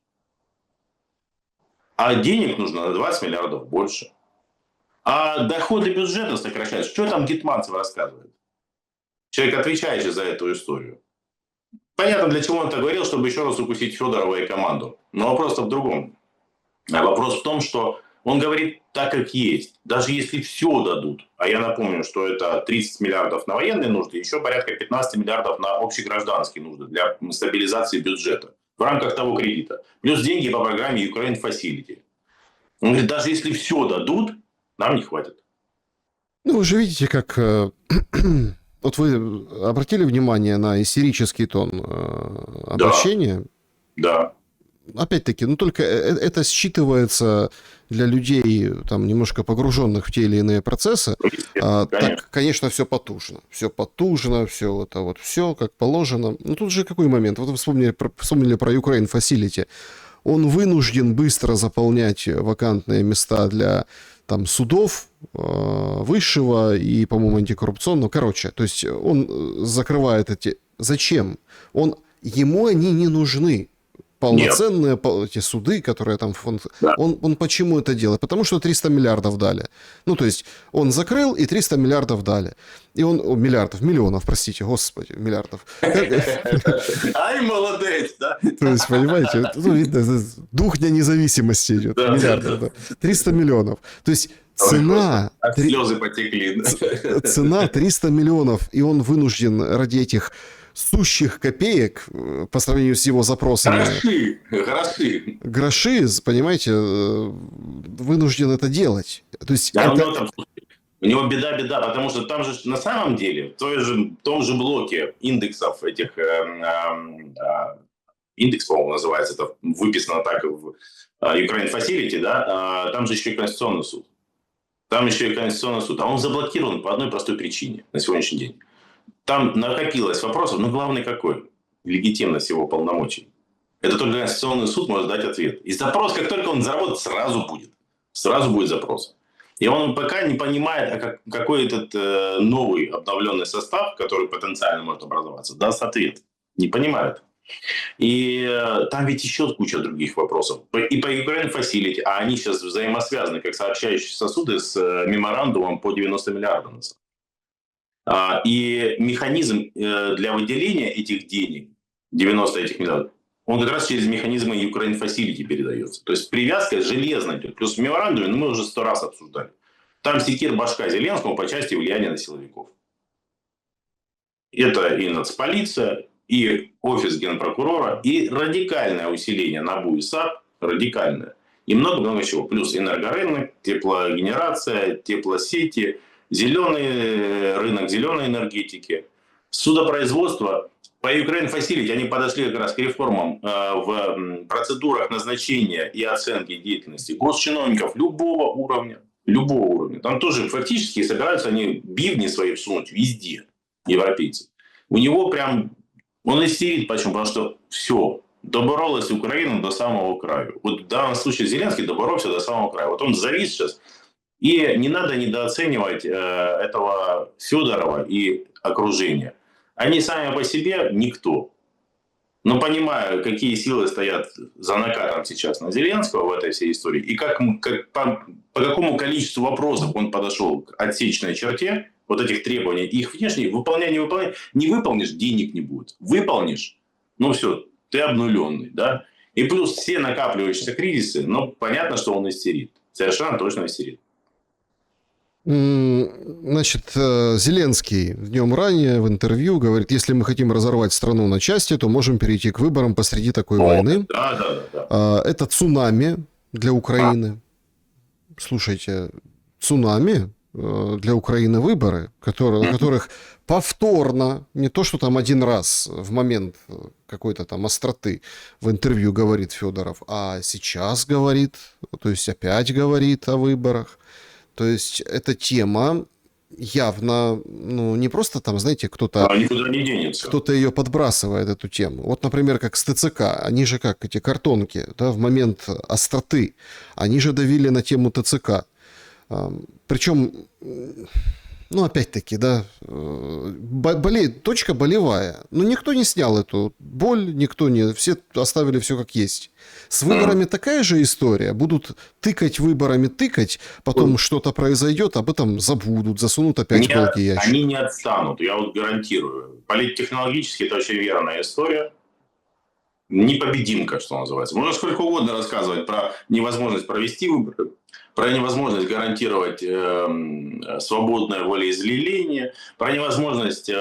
А денег нужно на 20 миллиардов больше. А доходы бюджета сокращаются. Что там Гетманцев рассказывает? Человек, отвечающий за эту историю. Понятно, для чего он это говорил, чтобы еще раз укусить Федорова и команду. Но вопрос-то в другом. А вопрос в том, что он говорит так, как есть. Даже если все дадут, а я напомню, что это 30 миллиардов на военные нужды, еще порядка 15 миллиардов на общегражданские нужды для стабилизации бюджета в рамках того кредита. Плюс деньги по программе Ukraine Facility. Он говорит, даже если все дадут, нам не хватит. Ну, вы же видите, как... Вот вы обратили внимание на истерический тон обращения? Да. Опять-таки, ну только это считывается для людей, там, немножко погруженных в те или иные процессы. Так, конечно, все потужно. Все потужно, все это вот, все как положено. Ну тут же какой момент? Вот вы вспомнили про Ukraine Facility. Он вынужден быстро заполнять вакантные места для там судов высшего и, по-моему, антикоррупционного. Короче, то есть он закрывает эти... Зачем? Ему они не нужны. Полноценные эти суды, которые там... Да. Он почему это делает? Потому что 300 миллиардов дали. Ну, то есть он закрыл, и 300 миллиардов дали. И он... миллионов, простите, господи, миллиардов. Ай, молодец, да? То есть, понимаете, ну, видно, дух Дня независимости идет. Да, миллиардов, да. 300 миллионов. То есть цена... Слезы потекли. Цена 300 миллионов, и он вынужден ради этих сущих копеек по сравнению с его запросами. Гроши, понимаете, вынужден это делать. То есть да, это... у него беда, потому что там же на самом деле в том же блоке индексов этих индекс, по-моему, называется, это выписано так в Ukraine Facility, да, там же еще и Конституционный суд. А он заблокирован по одной простой причине на сегодняшний день. Там накопилось вопросов, но главный какой? Легитимность его полномочий. Это только Конституционный суд может дать ответ. И запрос, как только он заработает, сразу будет. Сразу будет запрос. И он пока не понимает, какой этот новый обновленный состав, который потенциально может образоваться, даст ответ. Не понимает. И там ведь еще куча других вопросов. И по Ukraine Facility, а они сейчас взаимосвязаны, как сообщающие сосуды, с меморандумом по 90 миллиардов. И механизм для выделения этих денег, 90 этих миллиардов, он как раз через механизмы Ukraine Facility передается. То есть привязка железная идет. Плюс в меморандуме, мы уже 100 раз обсуждали. Там секир башка Зеленскому по части влияния на силовиков. Это и нацполиция, и офис генпрокурора, и радикальное усиление НАБУ и САП, радикальное. И много-много чего. Плюс энергорынок, теплогенерация, теплосети, зеленый рынок, зеленой энергетики, судопроизводство. По Ukraine Facility они подошли как раз к реформам в процедурах назначения и оценки деятельности госчиновников любого уровня. Там тоже фактически собираются они бивни свои всунуть везде, европейцы. У него прям... Он истерит. Почему? Потому что все. Доборолась Украина до самого края. Вот в данном случае Зеленский доборолся до самого края. Вот он завис сейчас. И не надо недооценивать этого Федорова и окружения. Они сами по себе никто. Но понимая, какие силы стоят за накатом сейчас на Зеленского в этой всей истории, и по какому количеству вопросов он подошел к отсечной черте, вот этих требований, их внешне, выполнение, не выполнишь, денег не будет. Выполнишь, ну все, ты обнуленный, да. И плюс все накапливающиеся кризисы, ну, понятно, что он истерит. Совершенно точно истерит. Значит, Зеленский днем ранее в интервью говорит, если мы хотим разорвать страну на части, то можем перейти к выборам посреди такой войны. Да. Это цунами для Украины. Слушайте, цунами для Украины выборы, на которых повторно, не то что там один раз в момент какой-то там остроты в интервью говорит Федоров, а сейчас говорит, то есть опять говорит о выборах. То есть эта тема явно, ну, не просто там, знаете, никуда не денется. Кто-то ее подбрасывает, эту тему. Вот, например, как с ТЦК. Они же как эти картонки, да, в момент остроты. Они же давили на тему ТЦК. Причем, ну, опять-таки, да, точка болевая. Но никто не снял эту боль, все оставили все как есть. С выборами такая же история. Будут тыкать выборами, потом что-то произойдет, об этом забудут, засунут опять в полки ящик. Они не отстанут, я вот гарантирую. Политтехнологически это очень верная история. Непобедимка, что называется. Можно сколько угодно рассказывать про невозможность провести выборы, про невозможность гарантировать свободное волеизъявление, про невозможность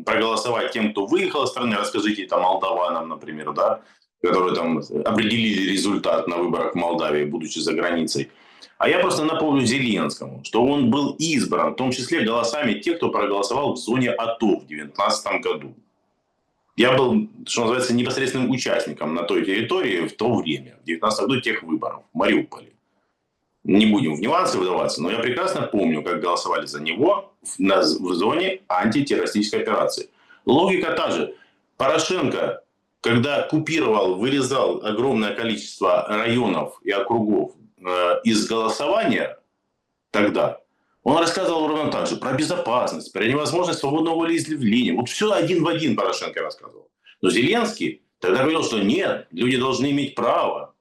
проголосовать тем, кто выехал из страны. Расскажите там молдаванам, например, да, которые там определили результат на выборах в Молдавии, будучи за границей. А я просто напомню Зеленскому, что он был избран, в том числе голосами тех, кто проголосовал в зоне АТО в 2019 году. Я был, что называется, непосредственным участником на той территории в то время, в 2019 году, тех выборов в Мариуполе. Не будем в нюансы выдаваться, но я прекрасно помню, как голосовали за него в зоне антитеррористической операции. Логика та же. Порошенко, когда купировал, вырезал огромное количество районов и округов из голосования тогда, он рассказывал ровно так же про безопасность, про невозможность свободного волеизъявления. Вот все один в один Порошенко рассказывал. Но Зеленский тогда говорил, что нет, люди должны иметь право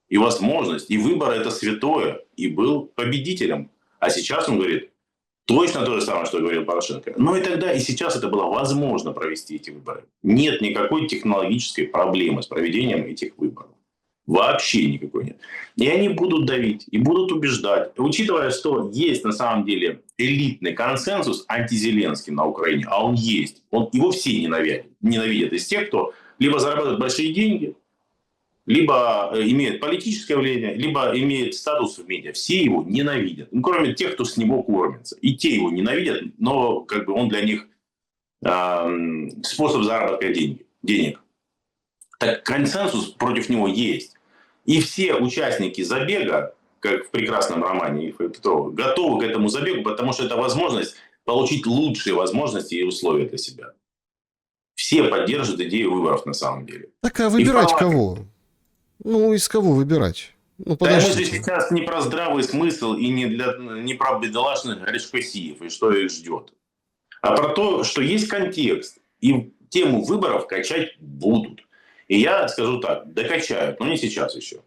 и возможность, и выбор это святое, и был победителем. А сейчас он говорит точно то же самое, что говорил Порошенко. Но и тогда, и сейчас это было возможно провести эти выборы. Нет никакой технологической проблемы с проведением этих выборов. Вообще никакой нет. И они будут давить, и будут убеждать. Учитывая, что есть на самом деле элитный консенсус антизеленский на Украине, а он есть. Его все ненавидят из тех, кто либо зарабатывает большие деньги, либо имеет политическое влияние, либо имеет статус в медиа. Все его ненавидят. Ну, кроме тех, кто с него кормится. И те его ненавидят, но как бы он для них способ заработка денег. Так консенсус против него есть. И все участники забега, как в прекрасном романе Ильфа и Петрова, готовы к этому забегу, потому что это возможность получить лучшие возможности и условия для себя. Все поддержат идею выборов на самом деле. Так а выбирать кого? Ну, из кого выбирать? Ну, да, мы здесь сейчас не про здравый смысл и не про бедолашных грешкосиев и что их ждет. А про то, что есть контекст. И тему выборов качать будут. И я скажу так, докачают, но не сейчас еще.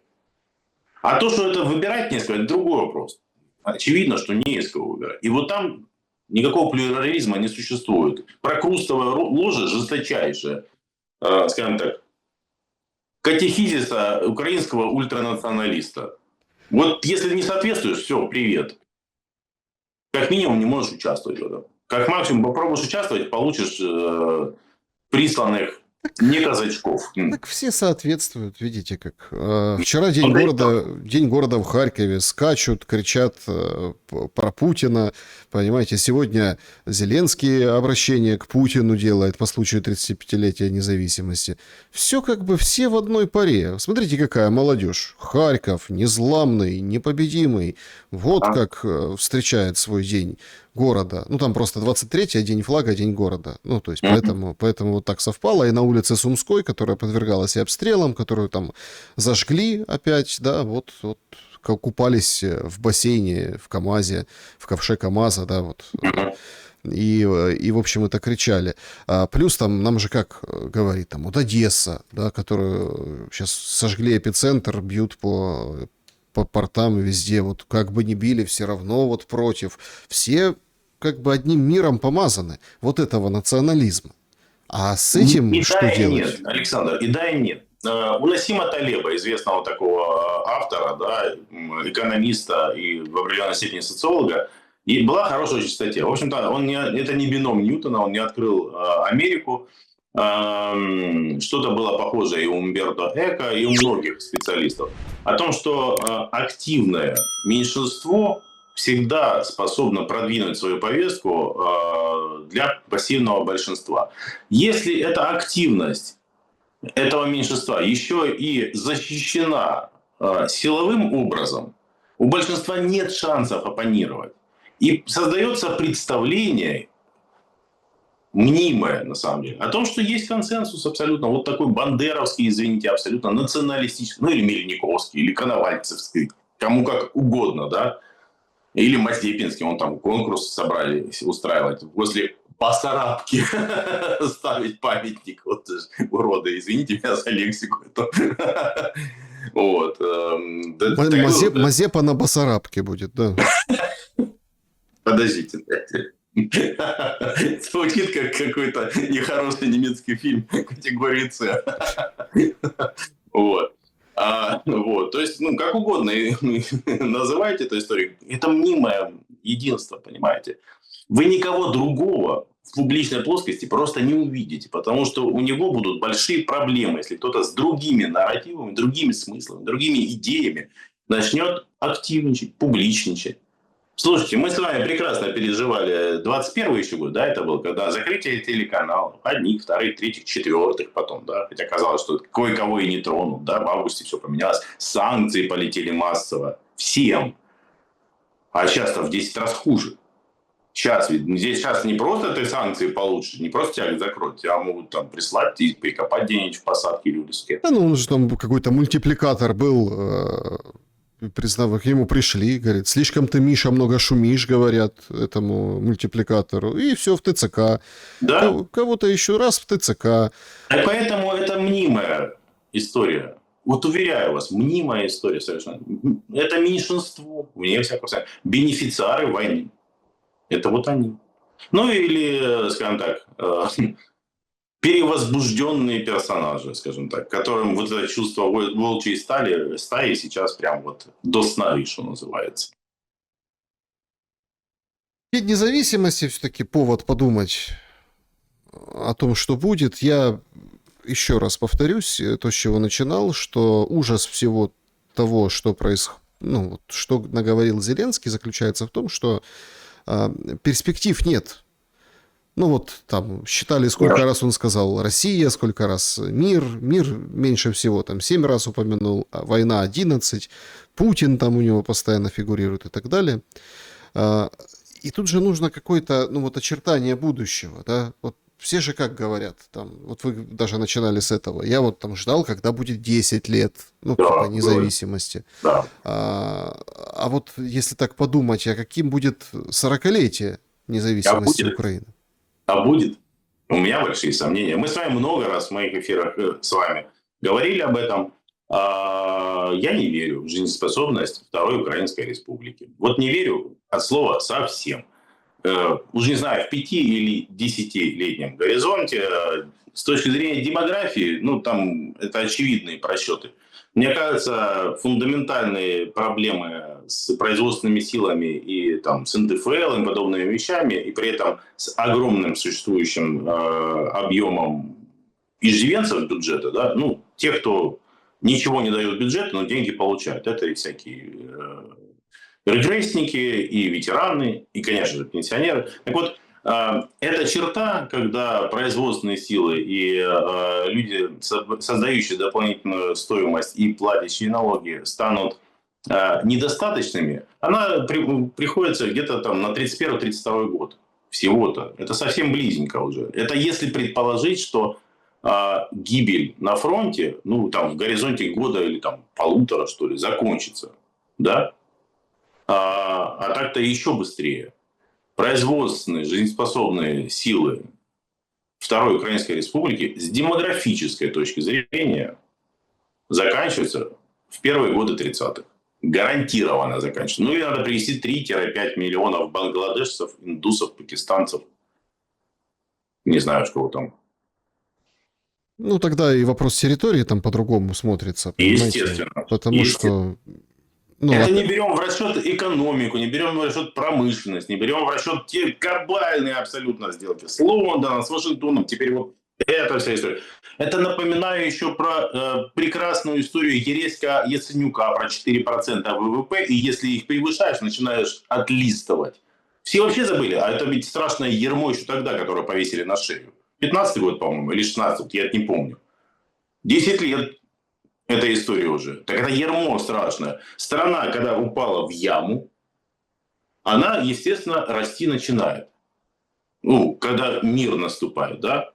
А то, что это выбирать не сказать, другой вопрос. Очевидно, что не из кого выбирать. И вот там никакого плюрализма не существует. Прокрустовая ложа жесточайшая, скажем так, катехизиса украинского ультранационалиста. Вот если не соответствуешь, все, привет. Как минимум не можешь участвовать в этом. Как максимум попробуешь участвовать, получишь присланных не казачков. Так все соответствуют, видите как. Вчера день города в Харькове, скачут, кричат про Путина. Понимаете, сегодня Зеленский обращение к Путину делает по случаю 35-летия независимости. Все как бы все в одной паре. Смотрите, какая молодежь. Харьков, незламный, непобедимый. Вот как встречает свой день города. Ну, там просто 23-й, день флага, день города. Ну, то есть, поэтому вот так совпало. И на улице Сумской, которая подвергалась и обстрелам, которую там зажгли опять, да, вот купались в бассейне, в КамАЗе, в ковше КамАЗа, да, вот. И, в общем, это кричали. Плюс там нам же как говорит, там, вот Одесса, да, которую сейчас сожгли эпицентр, бьют по портам и везде, вот как бы ни били, все равно вот против. Все как бы одним миром помазаны вот этого национализма. А с этим И что да, и делать? нет, Александр, и да, и нет. У Насима Талеба, известного такого автора, да, экономиста и в определенной степени социолога, и была хорошая очень статья. В общем-то, это не бином Ньютона, он не открыл Америку. Что-то было похожее и у Умберто Эко, и у многих специалистов. О том, что активное меньшинство всегда способно продвинуть свою повестку для пассивного большинства. Если эта активность этого меньшинства еще и защищена силовым образом, у большинства нет шансов оппонировать. И создается представление, мнимое на самом деле, о том, что есть консенсус абсолютно вот такой бандеровский, извините, абсолютно националистический, ну или мельниковский, или коновальцевский, кому как угодно, да, или Мазепинский, он там конкурс собрали устраивать возле Басарабки ставить памятник. Вот уроды, извините меня за лексику. Вот. Мазепа на Басарабке будет, да. Подождите. Звучит как какой-то нехороший немецкий фильм категории С. Вот. Вот. То есть, ну, как угодно называйте эту историю. Это мнимое единство, понимаете? Вы никого другого в публичной плоскости просто не увидите, потому что у него будут большие проблемы, если кто-то с другими нарративами, другими смыслами, другими идеями начнет активничать, публичничать. Слушайте, мы с вами прекрасно переживали 21 еще год, да, это был, когда закрытие телеканалов, одних, вторых, третьих, четвертых потом, да, хотя казалось, что кое-кого и не тронут, да, в августе все поменялось, санкции полетели массово, всем, а сейчас-то в 10 раз хуже. Сейчас, ведь здесь сейчас не просто ты санкции получишь, не просто тебя закроют, тебя могут там прислать и прикопать где-нибудь в посадке или в леске. Да, ну, он же там какой-то мультипликатор был, признав, к нему пришли, говорит, слишком ты, Миша, много шумишь, говорят этому мультипликатору, и все в ТЦК. Да? Кого-то еще раз в ТЦК. И поэтому это мнимая история. Вот уверяю вас, мнимая история совершенно. Это меньшинство, вне всякого сомнения. Бенефициары войны. Это вот они. Ну или, скажем так, перевозбужденные персонажи, скажем так, которым вот это чувство волчьей стаи сейчас прям вот до сна, что называется. День независимости все-таки повод подумать о том, что будет. Я еще раз повторюсь, то, с чего начинал, что ужас всего того, что происходит, ну, вот, что наговорил Зеленский, заключается в том, что перспектив нет. Ну вот там считали, сколько раз он сказал Россия, сколько раз мир. Мир меньше всего, там 7 раз упомянул, а война 11, Путин там у него постоянно фигурирует и так далее. И тут же нужно какое-то, ну вот очертание будущего, да, вот все же как говорят, там, вот вы даже начинали с этого, я вот там ждал, когда будет 10 лет, ну, Да, типа независимости. Да. А вот если так подумать, а каким будет 40-летие независимости Украины? А будет? У меня большие сомнения. Мы с вами много раз в моих эфирах с вами говорили об этом. Я не верю в жизнеспособность Второй Украинской Республики. Вот не верю от слова совсем. Уже не знаю, в 5 или 10-летнем горизонте, с точки зрения демографии, ну, там это очевидные просчеты. Мне кажется, фундаментальные проблемы с производственными силами и там, с НДФЛ и подобными вещами, и при этом с огромным существующим объемом иждивенцев бюджета, да, ну, те, кто ничего не дает бюджету, но деньги получают. Это и всякие регрессники, и ветераны, и, конечно же, пенсионеры. Так вот, эта черта, когда производственные силы и люди, создающие дополнительную стоимость и платящие налоги, станут недостаточными, она приходится где-то там на 31-32 год. Всего-то. Это совсем близенько уже. Это если предположить, что гибель на фронте, ну, там, в горизонте года или там полутора, что ли, закончится. Да? А так-то еще быстрее. Производственные, жизнеспособные силы Второй Украинской Республики с демографической точки зрения заканчиваются в первые годы 30-х. Гарантированно заканчиваются. Ну, и надо привести 3-5 миллионов бангладешцев, индусов, пакистанцев. Не знаю, что там. Ну, тогда и вопрос территории там по-другому смотрится, понимаете? Естественно. Потому Естественно. что, ну, Это не берем в расчет экономику, не берем в расчет промышленность, не берем в расчет те глобальные абсолютно сделки с Лондоном, с Вашингтоном. Теперь вот эта вся история. Это напоминаю еще про прекрасную историю Ереська Яценюка про 4% ВВП, и если их превышаешь, начинаешь отлистывать. Все вообще забыли, а это ведь страшное ярмо еще тогда, которое повесили на шею. 15-й год, по-моему, или 16-й, вот я это не помню. 10 лет эта история уже. Так это ярмо страшное. Страна, когда упала в яму, она, естественно, расти начинает. Ну, когда мир наступает, да?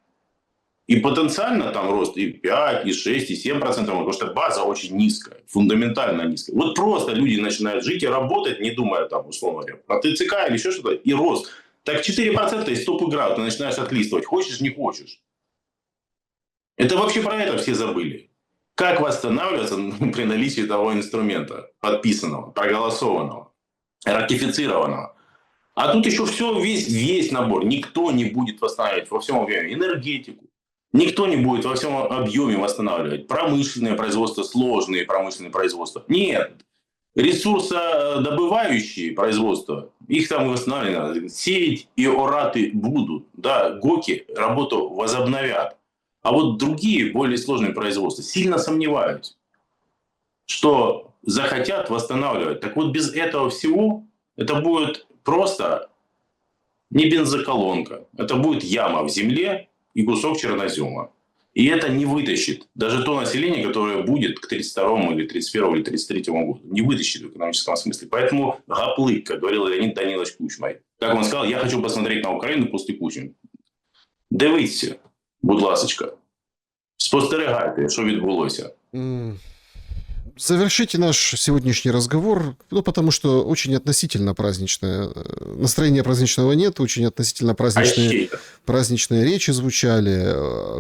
И потенциально там рост и 5, и 6, и 7%, потому что база очень низкая, фундаментально низкая. Вот просто люди начинают жить и работать, не думая там, условно говоря, про ТЦК или еще что-то, и рост. Так 4% и стоп-игра, ты начинаешь отлистывать. Хочешь, не хочешь. Это вообще про это все забыли. Как восстанавливаться при наличии того инструмента, подписанного, проголосованного, ратифицированного. А тут еще все, весь набор. Никто не будет восстанавливать во всем объеме энергетику. Никто не будет во всем объеме восстанавливать промышленное производство, сложные промышленные производства. Нет. Ресурсодобывающие производства, их там восстанавливают. Сеять и ораты будут. Да, ГОКи работу возобновят. А вот другие, более сложные производства, сильно сомневаюсь, что захотят восстанавливать. Так вот, без этого всего это будет просто не бензоколонка. Это будет яма в земле и кусок чернозема. И это не вытащит даже то население, которое будет к 32 или 31 или 33 году. Не вытащит в экономическом смысле. Поэтому гаплык, как говорил Леонид Данилович Кучма. Как он сказал, я хочу посмотреть на Украину после Кучми. Дивіться, будь ласочка. Спостерігайте, що відбулося. Завершите наш сегодняшний разговор, ну, потому что очень относительно праздничное, настроения праздничного нет, очень относительно праздничные речи звучали,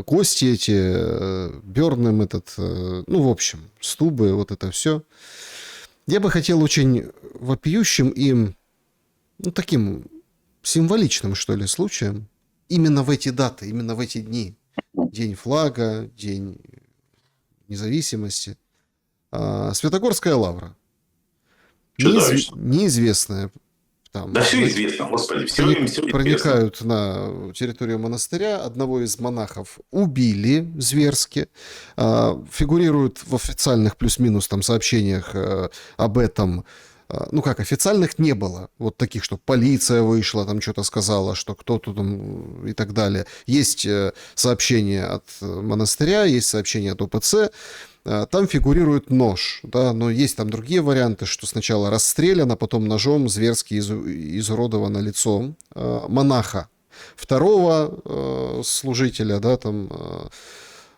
гости эти, Бёрнем этот, ну, в общем, Стубы, вот это все. Я бы хотел очень вопиющим и, ну, таким символичным, что ли, случаем, именно в эти даты, именно в эти дни, День флага, День независимости, Святогорская лавра. Неизвестная. Там, да все известно, господи, все проникают известно. на территорию монастыря. Одного из монахов убили зверски. Фигурируют в официальных плюс-минус там сообщениях об этом. Ну как, официальных не было. Вот таких, что полиция вышла, там что-то сказала, что кто-то там и так далее. Есть сообщения от монастыря, есть сообщения от ОПЦ. Там фигурирует нож, да, но есть там другие варианты, что сначала расстреляно, потом ножом зверски изуродовано лицо монаха. Второго служителя, да, там,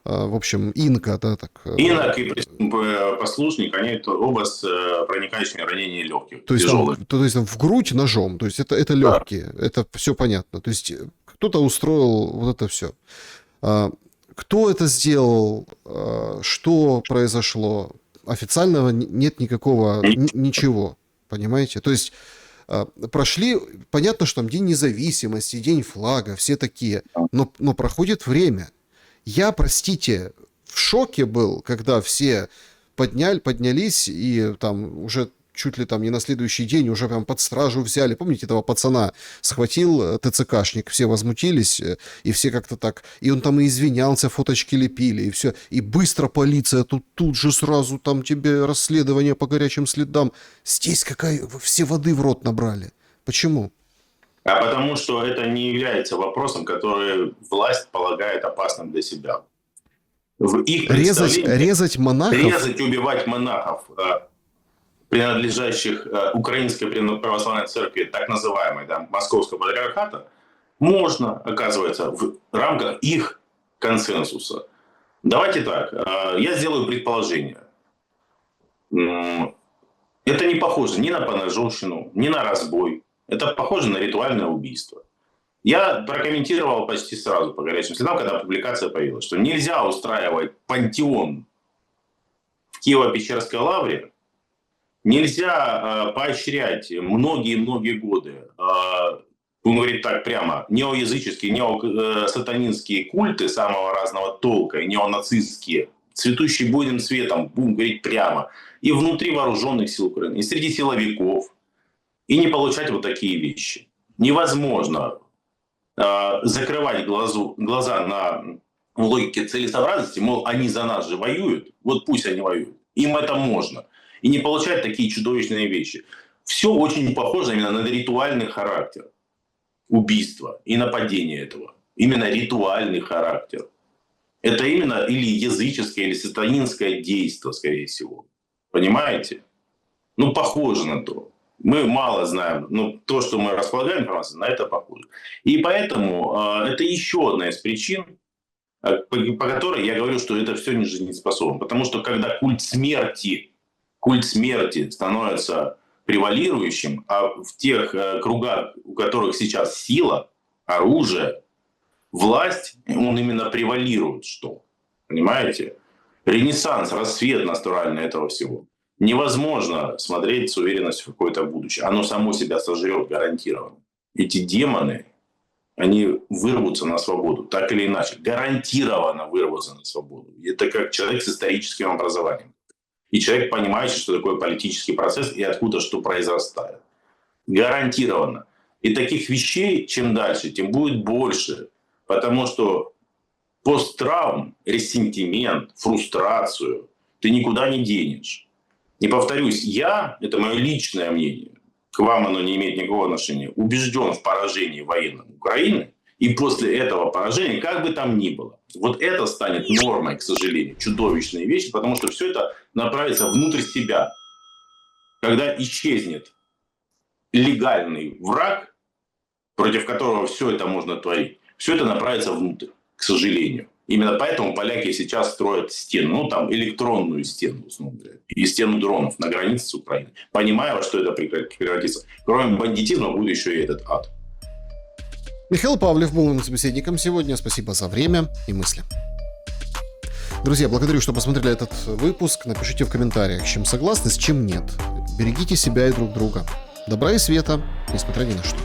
в общем, инка, да, так. Инок и послушник, они оба с проникающими ранениями легких, то есть, тяжелых. То есть в грудь ножом, то есть это легкие, да. Это все понятно. То есть кто-то устроил вот это все. Кто это сделал, что произошло, официального нет никакого, ничего, понимаете? То есть прошли, понятно, что там День независимости, День флага, все такие, но проходит время. Я, простите, в шоке был, когда все поднялись и там уже чуть ли там не на следующий день уже прям под стражу взяли. Помните, этого пацана схватил ТЦКшник, все возмутились, и все как-то так... И он там и извинялся, фоточки лепили, и все. И быстро полиция тут же сразу там тебе расследование по горячим следам. Здесь какая... Все воды в рот набрали. Почему? А потому что это не является вопросом, который власть полагает опасным для себя. В их резать монахов? Резать, убивать монахов, принадлежащих Украинской православной церкви, так называемой, да, Московского патриархата, можно, оказывается, в рамках их консенсуса. Давайте так, я сделаю предположение. Это не похоже ни на поножовщину, ни на разбой. Это похоже на ритуальное убийство. Я прокомментировал почти сразу по горячим следам, когда публикация появилась, что нельзя устраивать пантеон в Киево-Печерской лавре, нельзя поощрять многие-многие годы будем говорить так прямо, неоязыческие, неосатанинские культы самого разного толка и неонацистские, цветущие буйным цветом, будем говорить прямо, и внутри вооруженных сил Украины, и среди силовиков, и не получать вот такие вещи. Невозможно закрывать глаза на логике целесообразности, мол, они за нас же воюют, вот пусть они воюют, им это можно, и не получать такие чудовищные вещи. Все очень похоже именно на ритуальный характер убийства и нападения этого. Именно ритуальный характер. Это именно или языческое, или сатанинское действие, скорее всего. Понимаете? Ну, похоже на то. Мы мало знаем, но то, что мы располагаем информацией, на это похоже. И поэтому это еще одна из причин, по которой я говорю, что это все не жизнеспособно. Потому что когда культ смерти становится превалирующим, а в тех кругах, у которых сейчас сила, оружие, власть, он именно превалирует, что? Понимаете? Ренессанс, рассвет натуральный этого всего. Невозможно смотреть с уверенностью в какое-то будущее. Оно само себя сожрет гарантированно. Эти демоны, они вырвутся на свободу, так или иначе. Гарантированно вырвутся на свободу. Это как человек с историческим образованием. И человек, понимающий, что такое политический процесс и откуда что произрастает. Гарантированно. И таких вещей, чем дальше, тем будет больше. Потому что посттравм, ресентимент, фрустрацию ты никуда не денешь. Не повторюсь, это мое личное мнение, к вам оно не имеет никакого отношения, убежден в поражении военном Украины. И после этого поражения, как бы там ни было, вот это станет нормой, к сожалению, чудовищные вещи, потому что все это направится внутрь себя. Когда исчезнет легальный враг, против которого все это можно творить, все это направится внутрь, к сожалению. Именно поэтому поляки сейчас строят стену, электронную стену, условно говоря, и стену дронов на границе с Украиной, понимая, во что это превратится. Кроме бандитизма будет еще и этот ад. Михаил Павлев был моим собеседником сегодня. Спасибо за время и мысли. Друзья, благодарю, что посмотрели этот выпуск. Напишите в комментариях, с чем согласны, с чем нет. Берегите себя и друг друга. Добра и света, несмотря ни на что.